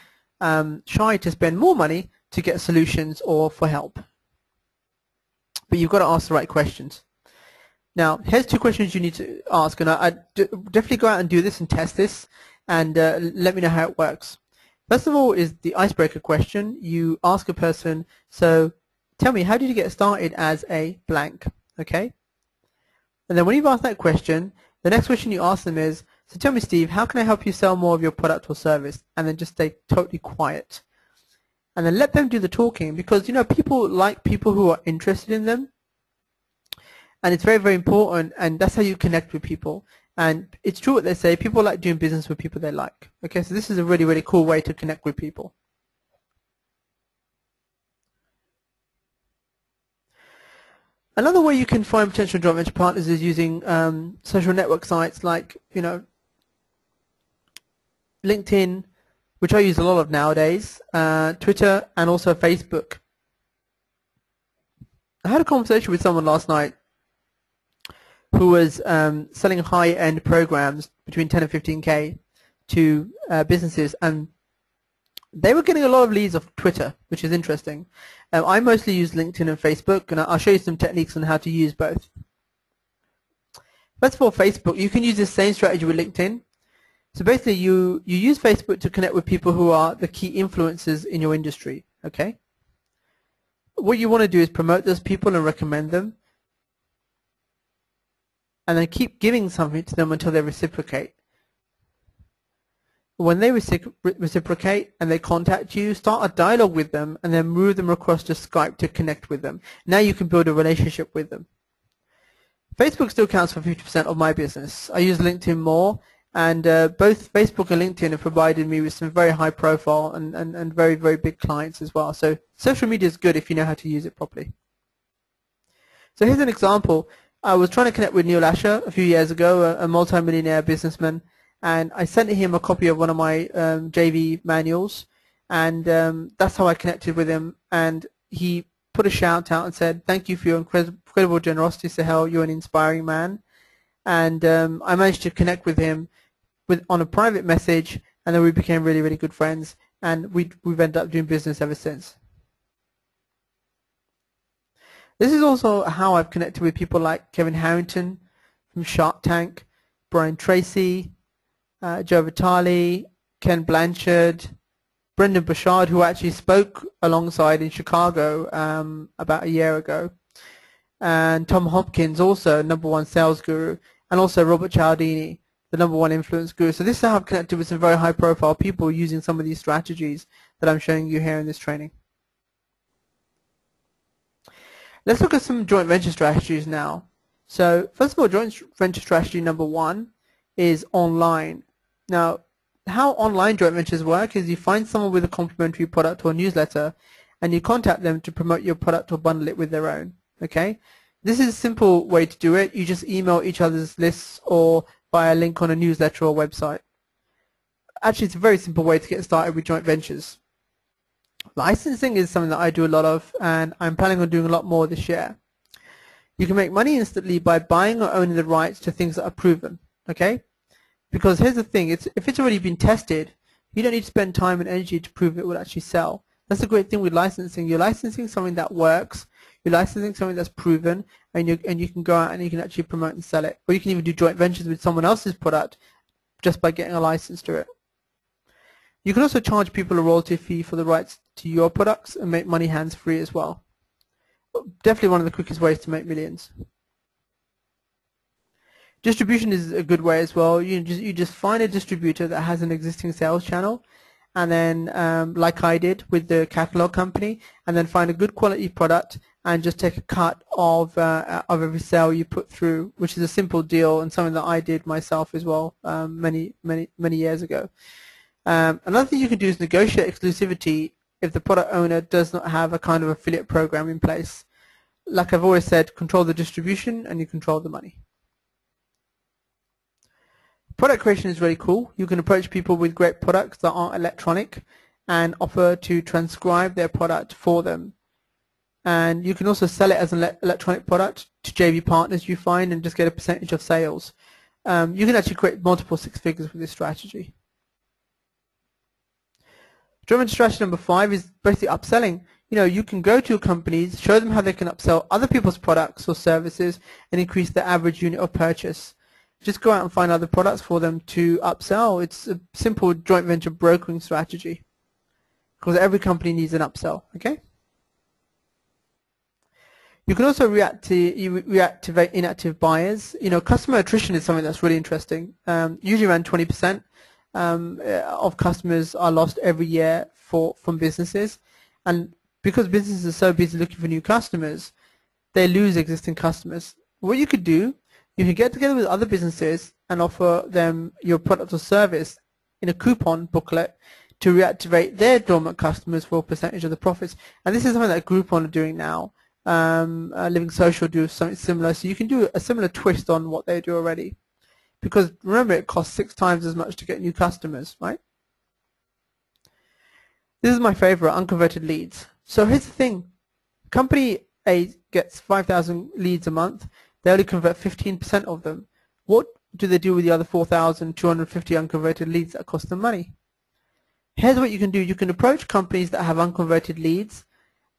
S1: shy to spend more money to get solutions or for help. But you've got to ask the right questions. Now, here's 2 questions you need to ask, and I definitely go out and do this and test this, and let me know how it works. First of all is the icebreaker question. You ask a person, so tell me, how did you get started as a blank? Okay? And then when you've asked that question, the next question you ask them is, so tell me, Steve, how can I help you sell more of your product or service? And then just stay totally quiet. And then let them do the talking, because people like people who are interested in them. And it's very, very important, and that's how you connect with people. And it's true what they say, people like doing business with people they like. Okay, so this is a really, really cool way to connect with people. Another way you can find potential joint venture partners is using social network sites like, LinkedIn, which I use a lot of nowadays, Twitter, and also Facebook. I had a conversation with someone last night who was selling high-end programs between 10 and 15K to businesses, and they were getting a lot of leads off Twitter, which is interesting. I mostly use LinkedIn and Facebook, and I'll show you some techniques on how to use both. First of all, Facebook, you can use the same strategy with LinkedIn. So basically, you use Facebook to connect with people who are the key influencers in your industry, okay? What you want to do is promote those people and recommend them, and then keep giving something to them until they reciprocate. When they reciprocate and they contact you, start a dialogue with them and then move them across to Skype to connect with them. Now you can build a relationship with them. Facebook still counts for 50% of my business. I use LinkedIn more, and both Facebook and LinkedIn have provided me with some very high profile and very, very big clients as well. So social media is good if you know how to use it properly. So here's an example. I was trying to connect with Neil Asher a few years ago, a multi-millionaire businessman, and I sent him a copy of one of my JV manuals, and that's how I connected with him. And he put a shout out and said, "Thank you for your incredible generosity, Sahel. You're an inspiring man." And I managed to connect with him on a private message, and then we became really, really good friends, and we've ended up doing business ever since. This is also how I've connected with people like Kevin Harrington from Shark Tank, Brian Tracy, Joe Vitale, Ken Blanchard, Brendan Burchard, who actually spoke alongside in Chicago about a year ago, and Tom Hopkins, also #1 sales guru, and also Robert Cialdini, the #1 influence guru. So this is how I've connected with some very high profile people using some of these strategies that I'm showing you here in this training. Let's look at some joint venture strategies now. So first of all, joint venture strategy #1 is online. Now, how online joint ventures work is you find someone with a complementary product or newsletter, and you contact them to promote your product or bundle it with their own. Okay, this is a simple way to do it. You just email each other's lists or via a link on a newsletter or website. Actually, it's a very simple way to get started with joint ventures. Licensing is something that I do a lot of, and I'm planning on doing a lot more this year. You can make money instantly by buying or owning the rights to things that are proven. okay? Because here's the thing, if it's already been tested, you don't need to spend time and energy to prove it will actually sell. That's the great thing with licensing. You're licensing something that works, you're licensing something that's proven, and you can go out and you can actually promote and sell it. Or you can even do joint ventures with someone else's product just by getting a license to it. You can also charge people a royalty fee for the rights to your products and make money hands-free as well. Definitely one of the quickest ways to make millions. Distribution is a good way as well. You just find a distributor that has an existing sales channel, and then like I did with the catalog company, and then find a good quality product and just take a cut of every sale you put through, which is a simple deal and something that I did myself as well many years ago. Another thing you can do is negotiate exclusivity if the product owner does not have a kind of affiliate program in place. Like I've always said, control the distribution and you control the money. Product creation is really cool. You can approach people with great products that aren't electronic and offer to transcribe their product for them. And you can also sell it as an electronic product to JV partners you find and just get a percentage of sales. You can actually create multiple six figures with this strategy. Joint venture strategy number 5 is basically upselling. You can go to companies, show them how they can upsell other people's products or services and increase the average unit of purchase. Just go out and find other products for them to upsell. It's a simple joint venture brokering strategy because every company needs an upsell, okay? You can also reactivate inactive buyers. Customer attrition is something that's really interesting. Usually around 20% of customers are lost every year from businesses, and because businesses are so busy looking for new customers, they lose existing customers. What you could do, you can get together with other businesses and offer them your product or service in a coupon booklet to reactivate their dormant customers for a percentage of the profits. And this is something that Groupon are doing now. Living Social do something similar, so you can do a similar twist on what they do already. Because remember, it costs 6 times as much to get new customers, right? This is my favorite, unconverted leads. So here's the thing. Company A gets 5,000 leads a month. They only convert 15% of them. What do they do with the other 4,250 unconverted leads that cost them money? Here's what you can do. You can approach companies that have unconverted leads,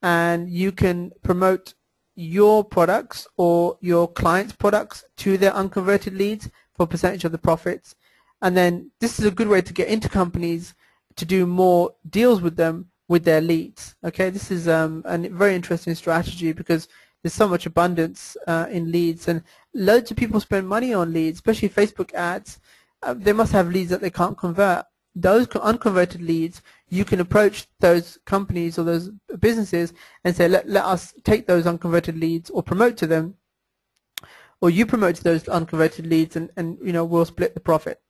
S1: and you can promote your products or your clients' products to their unconverted leads for a percentage of the profits. And then this is a good way to get into companies to do more deals with them with their leads. Okay, this is a very interesting strategy because there's so much abundance in leads, and loads of people spend money on leads, especially Facebook ads. They must have leads that they can't convert. Those unconverted leads, you can approach those companies or those businesses and say, let us take those unconverted leads or promote to them, or you promote to those unconverted leads, and we'll split the profit.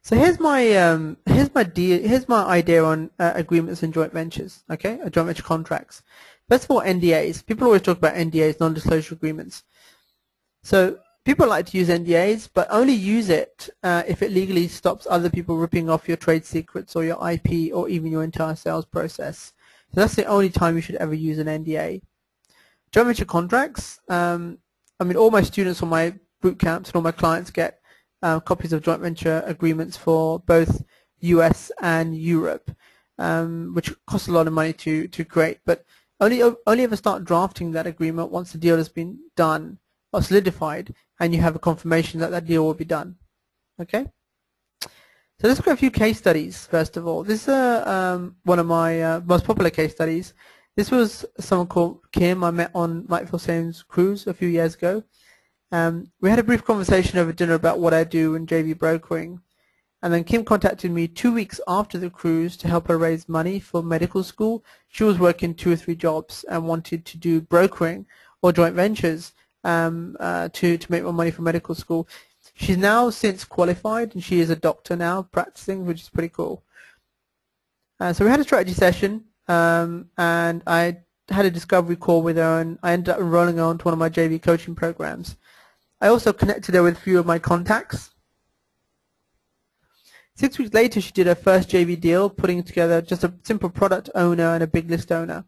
S1: So here's my idea on agreements and joint ventures. Okay, joint venture contracts. First of all, NDAs. People always talk about NDAs, non-disclosure agreements. So people like to use NDAs, but only use it if it legally stops other people ripping off your trade secrets or your IP or even your entire sales process. So that's the only time you should ever use an NDA. Joint venture contracts. All my students on my boot camps and all my clients get copies of joint venture agreements for both US and Europe, which costs a lot of money to create, but only ever start drafting that agreement once the deal has been done or solidified and you have a confirmation that that deal will be done. Okay, so let's look at a few case studies. First of all, this is one of my most popular case studies. This was someone called Kim I met on Mike Filsame's cruise a few years ago. We had a brief conversation over dinner about what I do in JV brokering, and then Kim contacted me 2 weeks after the cruise to help her raise money for medical school. She was working 2 or 3 jobs and wanted to do brokering or joint ventures to make more money for medical school. She's now since qualified and she is a doctor now practicing, which is pretty cool. So we had a strategy session, and I had a discovery call with her, and I ended up enrolling her onto one of my JV coaching programs. I also connected her with a few of my contacts. 6 weeks later, she did her first JV deal, putting together just a simple product owner and a big list owner.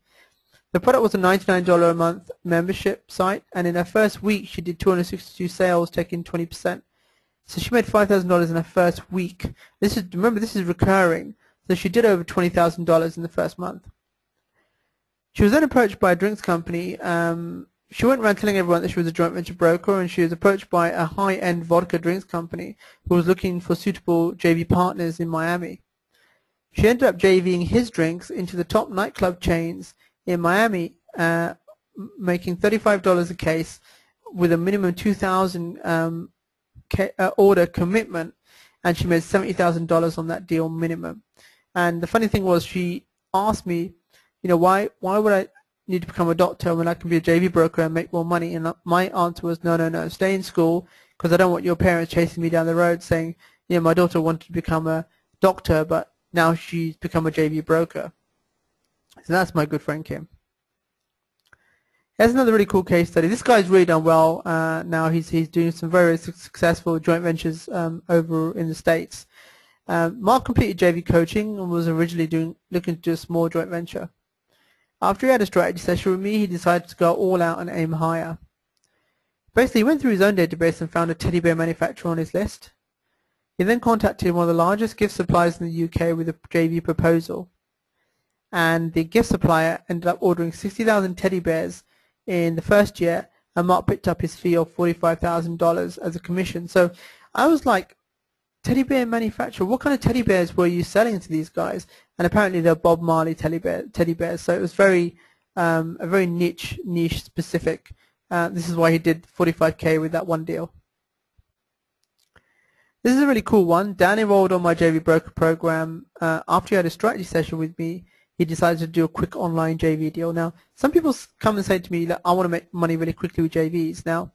S1: The product was a $99 a month membership site, and in her first week she did 262 sales, taking 20%. So she made $5,000 in her first week. Remember, this is recurring. So she did over $20,000 in the first month. She was then approached by a drinks company. She went around telling everyone that she was a joint venture broker, and she was approached by a high-end vodka drinks company who was looking for suitable JV partners in Miami. She ended up JVing his drinks into the top nightclub chains in Miami, making $35 a case with a minimum 2,000 order commitment, and she made $70,000 on that deal minimum. And the funny thing was, she asked me, why would I need to become a doctor when I can be a JV broker and make more money? And my answer was, no, stay in school, because I don't want your parents chasing me down the road saying, my daughter wanted to become a doctor, but now she's become a JV broker. So that's my good friend Kim. Here's another really cool case study. This guy's really done well now. He's doing some very successful joint ventures over in the States. Mark completed JV coaching and was originally looking to do a small joint venture. After he had a strategy session with me, he decided to go all out and aim higher. Basically, he went through his own database and found a teddy bear manufacturer on his list. He then contacted one of the largest gift suppliers in the UK with a JV proposal. And the gift supplier ended up ordering 60,000 teddy bears in the first year, and Mark picked up his fee of $45,000 as a commission. So I was like, teddy bear manufacturer, what kind of teddy bears were you selling to these guys? And apparently they're Bob Marley teddy bears. So it was a very niche specific. This is why he did 45K with that one deal. This is a really cool one. Dan enrolled on my JV broker program. After he had a strategy session with me, he decided to do a quick online JV deal. Now, some people come and say to me that I want to make money really quickly with JVs. Now,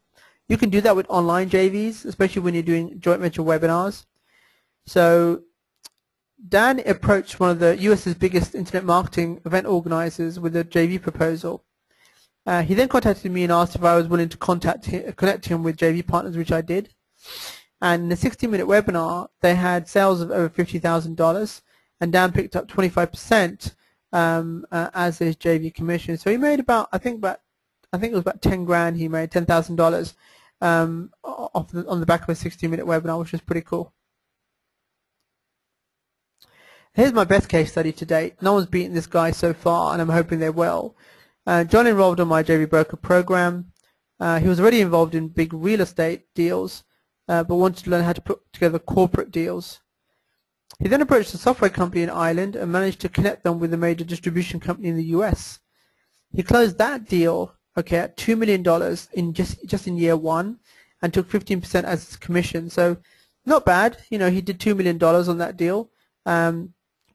S1: you can do that with online JVs, especially when you're doing joint venture webinars. So Dan approached one of the US's biggest internet marketing event organizers with a JV proposal. He then contacted me and asked if I was willing to connect him with JV partners, which I did. And in a 60-minute webinar, they had sales of over $50,000, and Dan picked up 25% as his JV commission. So he made about, I think it was about 10 grand. He made $10,000 on the back of a 60-minute webinar, which was pretty cool. Here's my best case study to date. No one's beaten this guy so far, and I'm hoping they will. John enrolled on my JV broker program. He was already involved in big real estate deals, but wanted to learn how to put together corporate deals. He then approached a software company in Ireland and managed to connect them with a major distribution company in the US. He closed that deal, at $2 million in just in year one, and took 15% as his commission. So not bad. He did $2 million on that deal.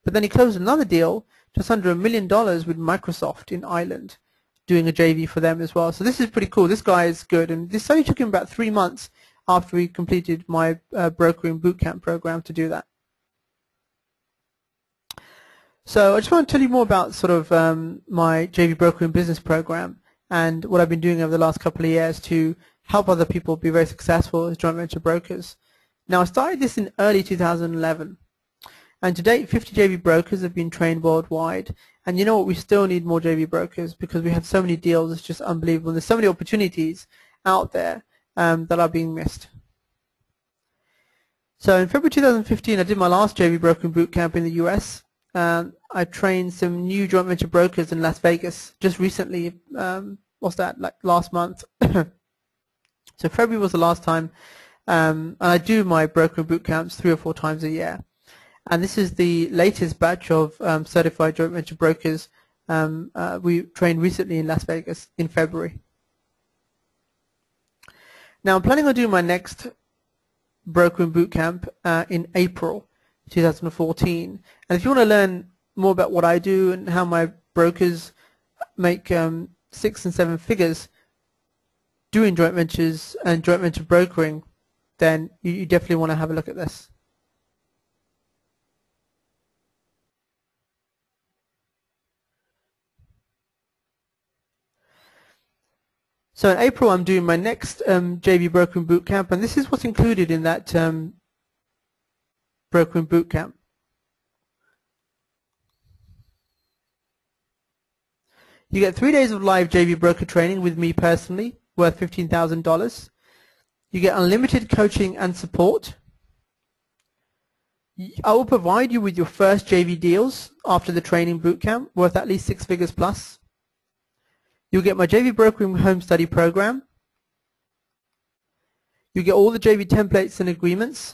S1: But then he closed another deal just under $1 million with Microsoft in Ireland, doing a JV for them as well. So this is pretty cool. This guy is good, and this only took him about 3 months after he completed my brokering bootcamp program to do that. So I just want to tell you more about sort of my JV brokering business program and what I've been doing over the last couple of years to help other people be very successful as joint venture brokers. Now, I started this in early 2011. And to date, 50 JV brokers have been trained worldwide. And you know what? We still need more JV brokers because we have so many deals. It's just unbelievable. There's so many opportunities out there that are being missed. So in February 2015, I did my last JV brokering bootcamp in the US. I trained some new joint venture brokers in Las Vegas just recently. What's that? Like last month. So February was the last time. And I do my brokering bootcamps 3 or 4 times a year. And this is the latest batch of certified joint venture brokers we trained recently in Las Vegas in February. Now I'm planning on doing my next brokering bootcamp in April 2014. And if you want to learn more about what I do and how my brokers make 6 and 7 figures doing joint ventures and joint venture brokering, then you definitely want to have a look at this. So in April, I'm doing my next JV brokering bootcamp, and this is what's included in that brokering bootcamp. You get 3 days of live JV broker training with me personally, worth $15,000. You get unlimited coaching and support. I will provide you with your first JV deals after the training bootcamp, worth at least 6 figures plus. You'll get my JV brokering home study program. You get all the JV templates and agreements.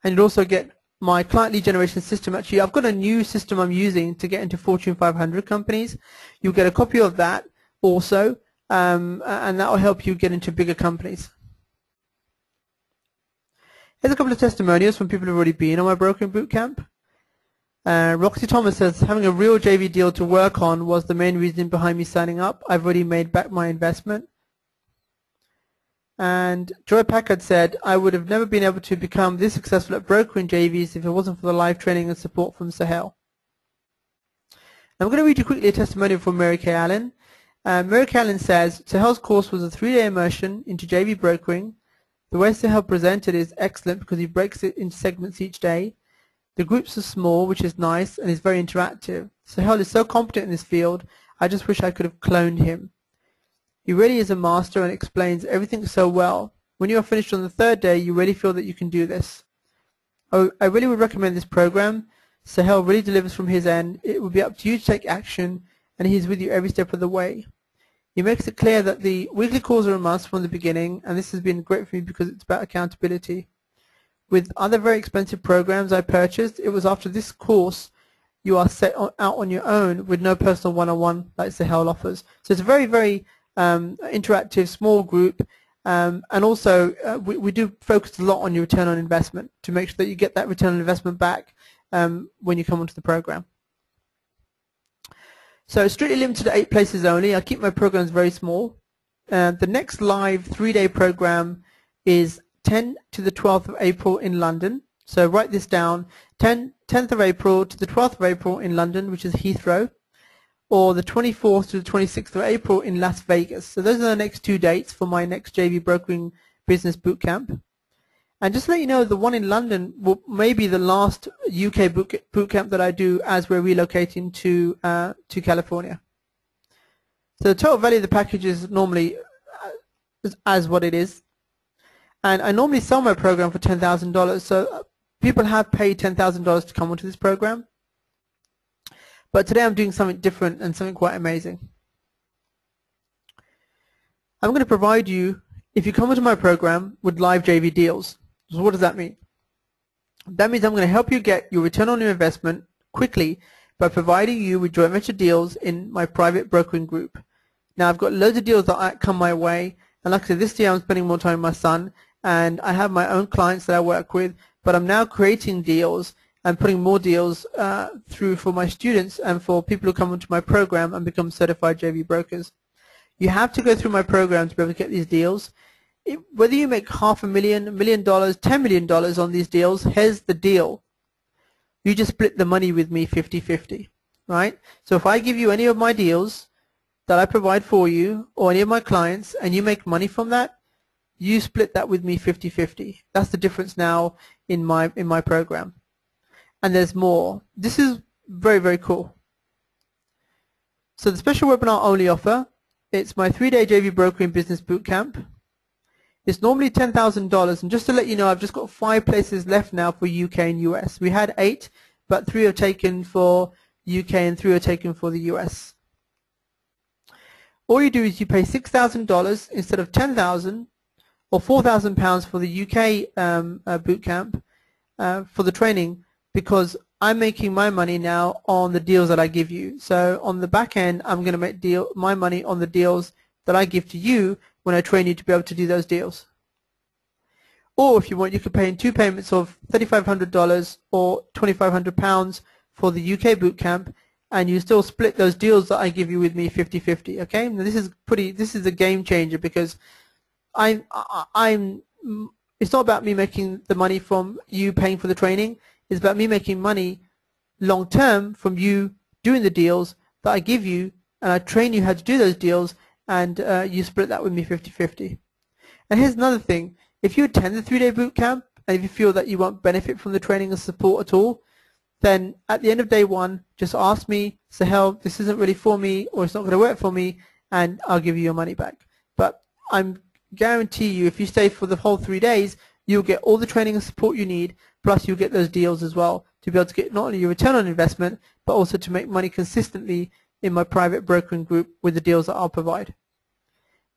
S1: And you'll also get my client lead generation system. Actually, I've got a new system I'm using to get into Fortune 500 companies. You'll get a copy of that also, and that will help you get into bigger companies. Here's a couple of testimonials from people who've already been on my brokering bootcamp. Roxy Thomas says, having a real JV deal to work on was the main reason behind me signing up. I've already made back my investment. And Joy Packard said, I would have never been able to become this successful at brokering JVs if it wasn't for the live training and support from Sahel. I'm going to read you quickly a testimonial from Mary Kay Allen. Mary Kay Allen says, Sahel's course was a 3-day immersion into JV brokering. The way Sahel presented is excellent because he breaks it into segments each day. The groups are small, which is nice, and is very interactive. Sohail is so competent in this field, I just wish I could have cloned him. He really is a master and explains everything so well. When you are finished on the 3rd day, you really feel that you can do this. I really would recommend this program. Sohail really delivers from his end. It will be up to you to take action, and he is with you every step of the way. He makes it clear that the weekly calls are a must from the beginning, and this has been great for me because it's about accountability. With other very expensive programs I purchased, it was after this course you are set out on your own with no personal one-on-one like Sahel offers. So it's a very, very interactive, small group, and also we do focus a lot on your return on investment to make sure that you get that return on investment back when you come onto the program. So it's strictly limited to 8 places only. I keep my programs very small. The next live 3-day program is 10 to the 12th of April in London. So write this down, 10th of April to the 12th of April in London, which is Heathrow, or the 24th to the 26th of April in Las Vegas. So those are the next 2 dates for my next JV Brokering Business Bootcamp. And just to let you know, the one in London may be the last UK bootcamp that I do as we're relocating to California. So the total value of the package is normally as what it is. And I normally sell my program for $10,000, so people have paid $10,000 to come onto this program. But today I'm doing something different and something quite amazing. I'm going to provide you, if you come into my program, with live JV deals. So what does that mean? That means I'm going to help you get your return on your investment quickly by providing you with joint venture deals in my private brokering group. Now I've got loads of deals that come my way, and like I said, this year I'm spending more time with my son, and I have my own clients that I work with, but I'm now creating deals and putting more deals through for my students and for people who come into my program and become certified JV brokers. You have to go through my program to be able to get these deals. Whether you make $500,000, $1 million, $10 million on these deals, here's the deal. You just split the money with me 50-50, right? So if I give you any of my deals that I provide for you or any of my clients and you make money from that, you split that with me 50-50. That's the difference now in my program. And there's more. This is very, very cool. So the special webinar only offer, it's my 3-day JV Brokering Business Bootcamp. It's normally $10,000, and just to let you know, I've just got 5 places left now for UK and US. We had 8, but 3 are taken for UK and 3 are taken for the US. All you do is you pay $6,000 instead of $10,000 or £4,000 for the UK bootcamp for the training, because I'm making my money now on the deals that I give you. So on the back end, I'm going to make my money on the deals that I give to you when I train you to be able to do those deals. Or if you want, you could pay in 2 payments of $3,500 or £2,500 for the UK bootcamp, and you still split those deals that I give you with me 50-50. Okay, now this is a game changer, because it's not about me making the money from you paying for the training. It's about me making money long term from you doing the deals that I give you, and I train you how to do those deals, and you split that with me 50-50. And here's another thing. If you attend the 3-day bootcamp and if you feel that you won't benefit from the training and support at all, then at the end of day one, just ask me, Sahel, this isn't really for me, or it's not going to work for me, and I'll give you your money back. But I'm guarantee you, if you stay for the whole 3 days, you'll get all the training and support you need, plus you'll get those deals as well to be able to get not only your return on investment, but also to make money consistently in my private brokering group with the deals that I'll provide.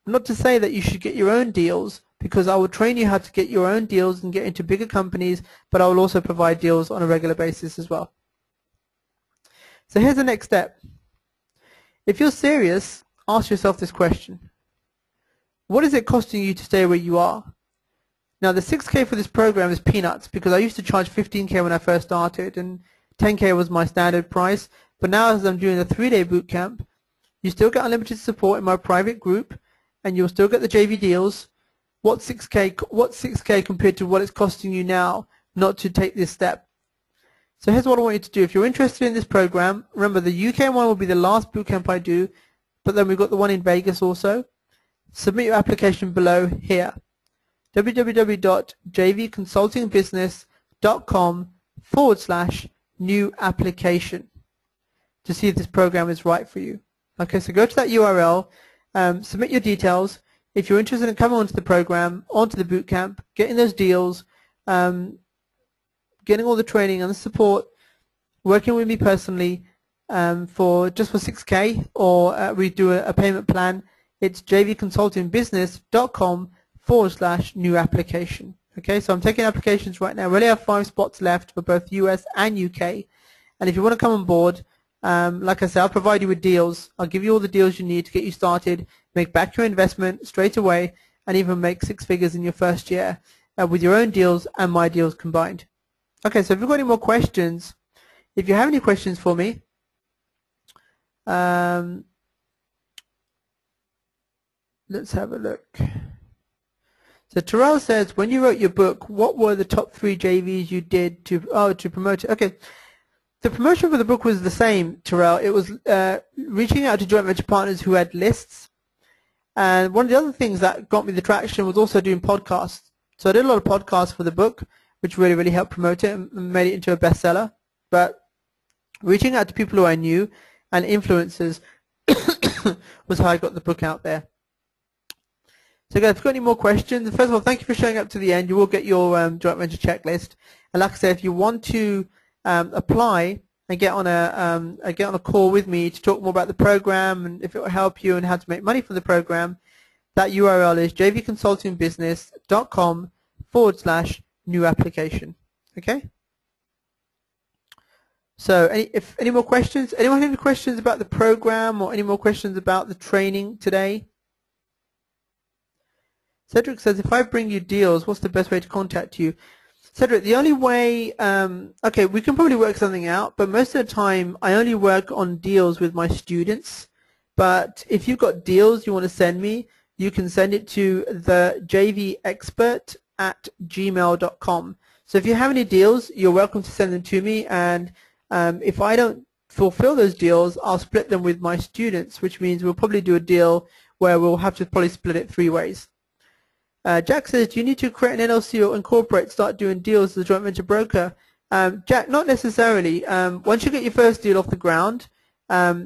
S1: Not to say that you should get your own deals, because I will train you how to get your own deals and get into bigger companies, but I will also provide deals on a regular basis as well. So here's the next step. If you're serious, ask yourself this question. What is it costing you to stay where you are? Now the 6K for this program is peanuts, because I used to charge 15K when I first started, and 10K was my standard price. But now, as I'm doing a 3-day boot camp, you still get unlimited support in my private group, and you'll still get the JV deals. What's 6K compared to what it's costing you now not to take this step? So here's what I want you to do. If you're interested in this program, remember the UK one will be the last boot camp I do, but then we've got the one in Vegas also. Submit your application below here. www.jvconsultingbusiness.com/new application to see if this program is right for you. Okay, so go to that URL, submit your details. If you're interested in coming onto the program, onto the boot camp, getting those deals, getting all the training and the support, working with me personally for 6K, or we do a payment plan, it's jvconsultingbusiness.com/new application. Okay, so I'm taking applications right now. We only have 5 spots left for both US and UK. And if you want to come on board, like I said, I'll provide you with deals. I'll give you all the deals you need to get you started, make back your investment straight away, and even make 6 figures in your first year with your own deals and my deals combined. Okay, so if you've got any more questions, if you have any questions for me, let's have a look. So Terrell says, when you wrote your book, what were the top 3 JVs you did to promote it? Okay. The promotion for the book was the same, Terrell. It was reaching out to joint venture partners who had lists. And one of the other things that got me the traction was also doing podcasts. So I did a lot of podcasts for the book, which really, really helped promote it and made it into a bestseller. But reaching out to people who I knew and influencers was how I got the book out there. So guys, if you've got any more questions, first of all, thank you for showing up to the end. You will get your joint venture checklist. And like I said, if you want to apply and get on a call with me to talk more about the program and if it will help you and how to make money from the program, that URL is jvconsultingbusiness.com/new application. Okay. So if any more questions, anyone have any questions about the program or any more questions about the training today? Cedric says, if I bring you deals, what's the best way to contact you? Cedric, the only way, okay, we can probably work something out, but most of the time I only work on deals with my students. But if you've got deals you want to send me, you can send it to the jvexpert@gmail.com. So if you have any deals, you're welcome to send them to me, and if I don't fulfill those deals, I'll split them with my students, which means we'll probably do a deal where we'll have to probably split it 3 ways. Jack says, do you need to create an LLC or incorporate, start doing deals as a joint venture broker? Jack, not necessarily. Once you get your first deal off the ground,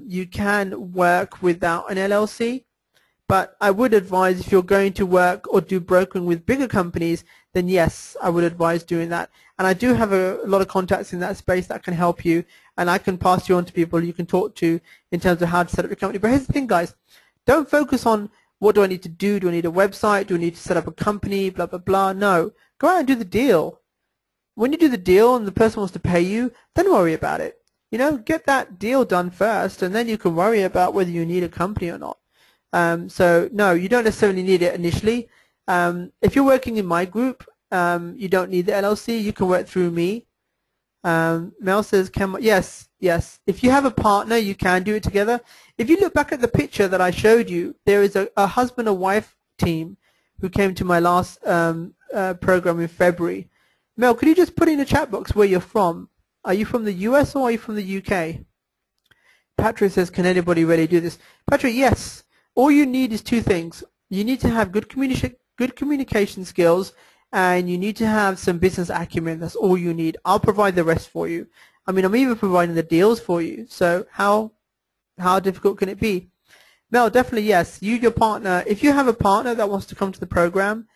S1: you can work without an LLC. But I would advise, if you're going to work or do brokering with bigger companies, then yes, I would advise doing that. And I do have a lot of contacts in that space that can help you, and I can pass you on to people you can talk to in terms of how to set up your company. But here's the thing, guys. Don't focus on what do I need to do? Do I need a website? Do I need to set up a company? Blah, blah, blah. No. Go out and do the deal. When you do the deal and the person wants to pay you, then worry about it. You know, get that deal done first, and then you can worry about whether you need a company or not. So, no, you don't necessarily need it initially. If you're working in my group, you don't need the LLC. You can work through me. Mel says, yes. If you have a partner, you can do it together. If you look back at the picture that I showed you, there is a husband and wife team who came to my last program in February. Mel, could you just put in the chat box where you're from? Are you from the US or are you from the UK? Patrick says, can anybody really do this? Patrick, yes. All you need is 2 things. You need to have good communication skills, and you need to have some business acumen. That's all you need. I'll provide the rest for you. I mean, I'm even providing the deals for you. So how difficult can it be? Mel, definitely yes. You, your partner, if you have a partner that wants to come to the program,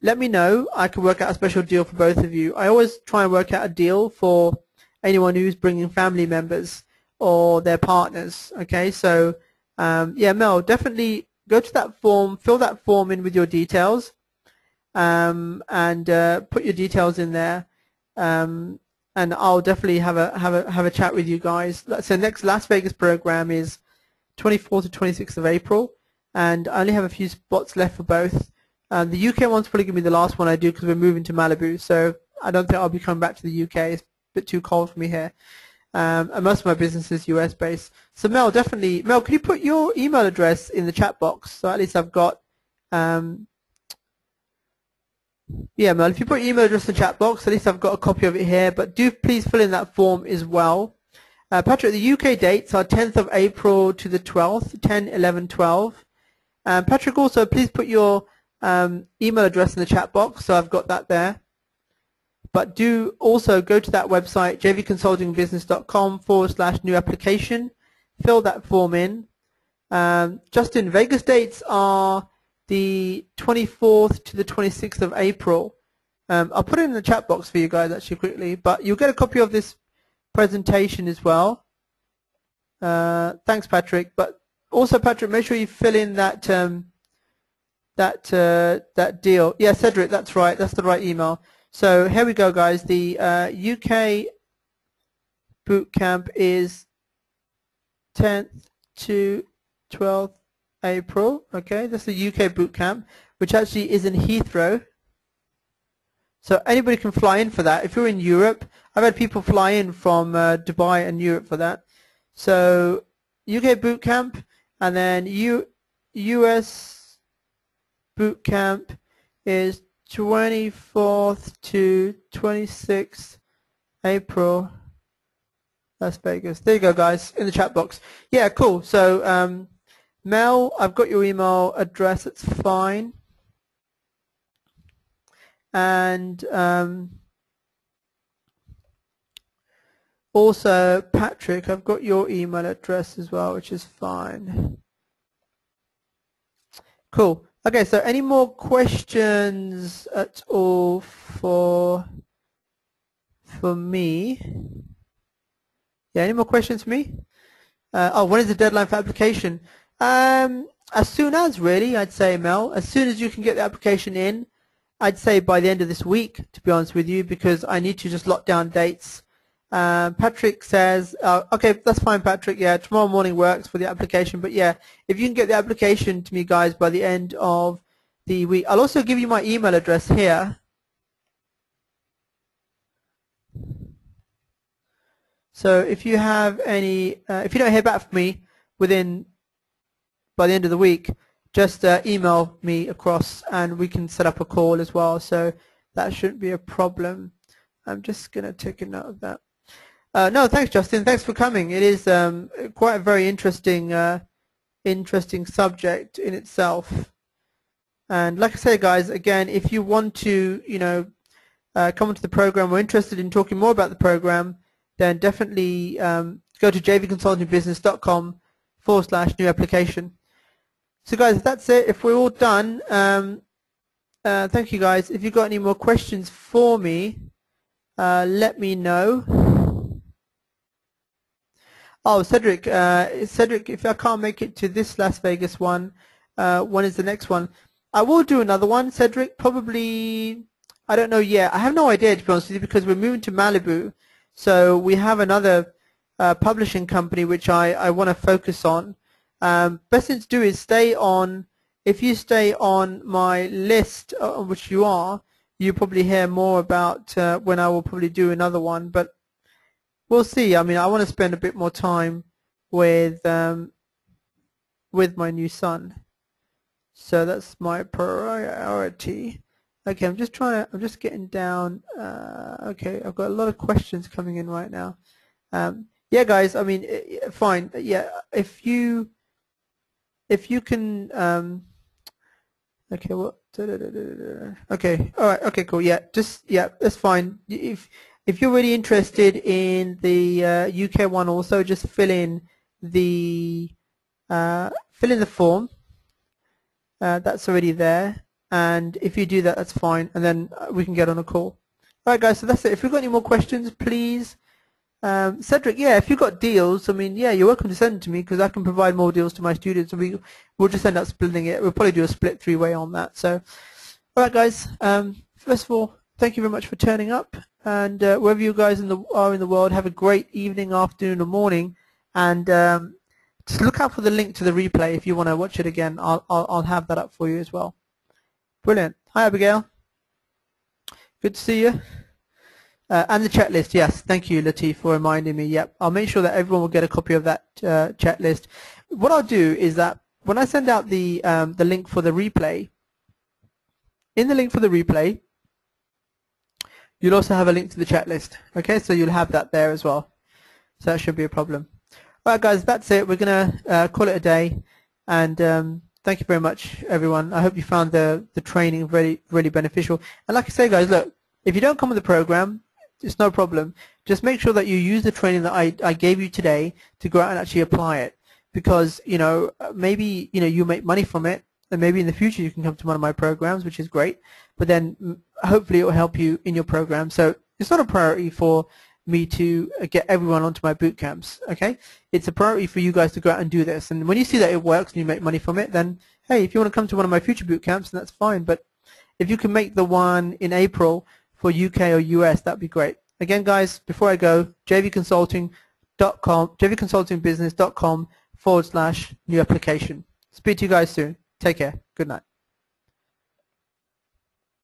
S1: let me know. I can work out a special deal for both of you. I always try and work out a deal for anyone who's bringing family members or their partners. Okay, so yeah, Mel, definitely go to that form, fill that form in with your details, and put your details in there, and I'll definitely have a chat with you guys. So next Las Vegas program is 24th to 26th of April, and I only have a few spots left for both. The UK one's probably going to be the last one I do because we're moving to Malibu, so I don't think I'll be coming back to the UK. It's a bit too cold for me here. And most of my business is US based. So Mel, definitely, Mel, can you put your email address in the chat box? So at least I've got, yeah, Mel, if you put your email address in the chat box, at least I've got a copy of it here. But do please fill in that form as well. Patrick, the UK dates are 10th of April to the 12th, 10, 11, 12. Patrick, also please put your email address in the chat box, so I've got that there. But do also go to that website, jvconsultingbusiness.com/new application. Fill that form in. Justin, Vegas dates are the 24th to the 26th of April. I'll put it in the chat box for you guys actually quickly, but you'll get a copy of this presentation as well. Thanks, Patrick. But also, Patrick, make sure you fill in that that deal. Yeah, Cedric, that's right. That's the right email. So here we go, guys. The UK boot camp is 10th to 12th April. Okay, that's the UK boot camp, which actually is in Heathrow. So anybody can fly in for that. If you're in Europe, I've had people fly in from Dubai and Europe for that. So UK boot camp, and then US boot camp is 24th to 26th April, Las Vegas. There you go, guys, in the chat box. Yeah, cool. So Mel, I've got your email address. It's fine. And also, Patrick, I've got your email address as well, which is fine. Cool. Okay, so any more questions at all for me? Yeah, any more questions for me? Oh, when is the deadline for application? As soon as, really, I'd say, Mel. As soon as you can get the application in, I'd say by the end of this week, to be honest with you, because I need to just lock down dates. Patrick says, okay, that's fine, Patrick. Yeah, tomorrow morning works for the application. But yeah, if you can get the application to me, guys, by the end of the week. I'll also give you my email address here. So if you have any, if you don't hear back from me by the end of the week, just email me across and we can set up a call as well. So that shouldn't be a problem. I'm just going to take a note of that. No, thanks, Justin. Thanks for coming. It is quite a very interesting subject in itself. And like I say, guys, again, if you want to, come into the program or interested in talking more about the program, then definitely go to jvconsultingbusiness.com/new application. So, guys, that's it. If we're all done, thank you, guys. If you've got any more questions for me, let me know. Oh, Cedric, if I can't make it to this Las Vegas one, when is the next one? I will do another one, Cedric, probably, I don't know yet. I have no idea, to be honest with you, because we're moving to Malibu. So we have another publishing company which I want to focus on. Best thing to do is stay on, if you stay on my list, which you are, you probably hear more about when I will probably do another one. But we'll see. I mean, I want to spend a bit more time with my new son. So that's my priority. Okay, I'm just getting down. Okay, I've got a lot of questions coming in right now. Yeah, guys, I mean, fine. Yeah, if you can, okay, what? Okay, all right, okay, cool. Yeah, yeah, that's fine. If If you're really interested in the UK one also, just fill in the form. That's already there, and if you do that, that's fine, and then we can get on a call. Alright guys, so that's it. If you've got any more questions, please, Cedric, yeah, if you've got deals, I mean, yeah, you're welcome to send them to me, because I can provide more deals to my students, and we'll just end up splitting it. We'll probably do a split three-way on that. So, alright guys, first of all, thank you very much for turning up, and wherever you guys are in the world, have a great evening, afternoon, or morning, and just look out for the link to the replay if you want to watch it again. I'll have that up for you as well. Brilliant. Hi Abigail. Good to see you. And the chat list, yes. Thank you, Latif, for reminding me. Yep. I'll make sure that everyone will get a copy of that chat list. What I'll do is that when I send out the link for the replay, in the link for the replay, you'll also have a link to the chat list. Okay, so you'll have that there as well. So that shouldn't be a problem. All right, guys, that's it. We're going to call it a day. And thank you very much, everyone. I hope you found the training really beneficial. And like I say, guys, look, if you don't come with the program, it's no problem. Just make sure that you use the training that I gave you today to go out and actually apply it. Because, you know, maybe, you know, you make money from it, and maybe in the future you can come to one of my programs, which is great. But then hopefully it will help you in your program. So it's not a priority for me to get everyone onto my boot camps, okay? It's a priority for you guys to go out and do this. And when you see that it works and you make money from it, then, hey, if you want to come to one of my future boot camps, then that's fine. But if you can make the one in April for UK or US, that'd be great. Again, guys, before I go, jvconsulting.com, jvconsultingbusiness.com/new application. Speak to you guys soon. Take care. Good night.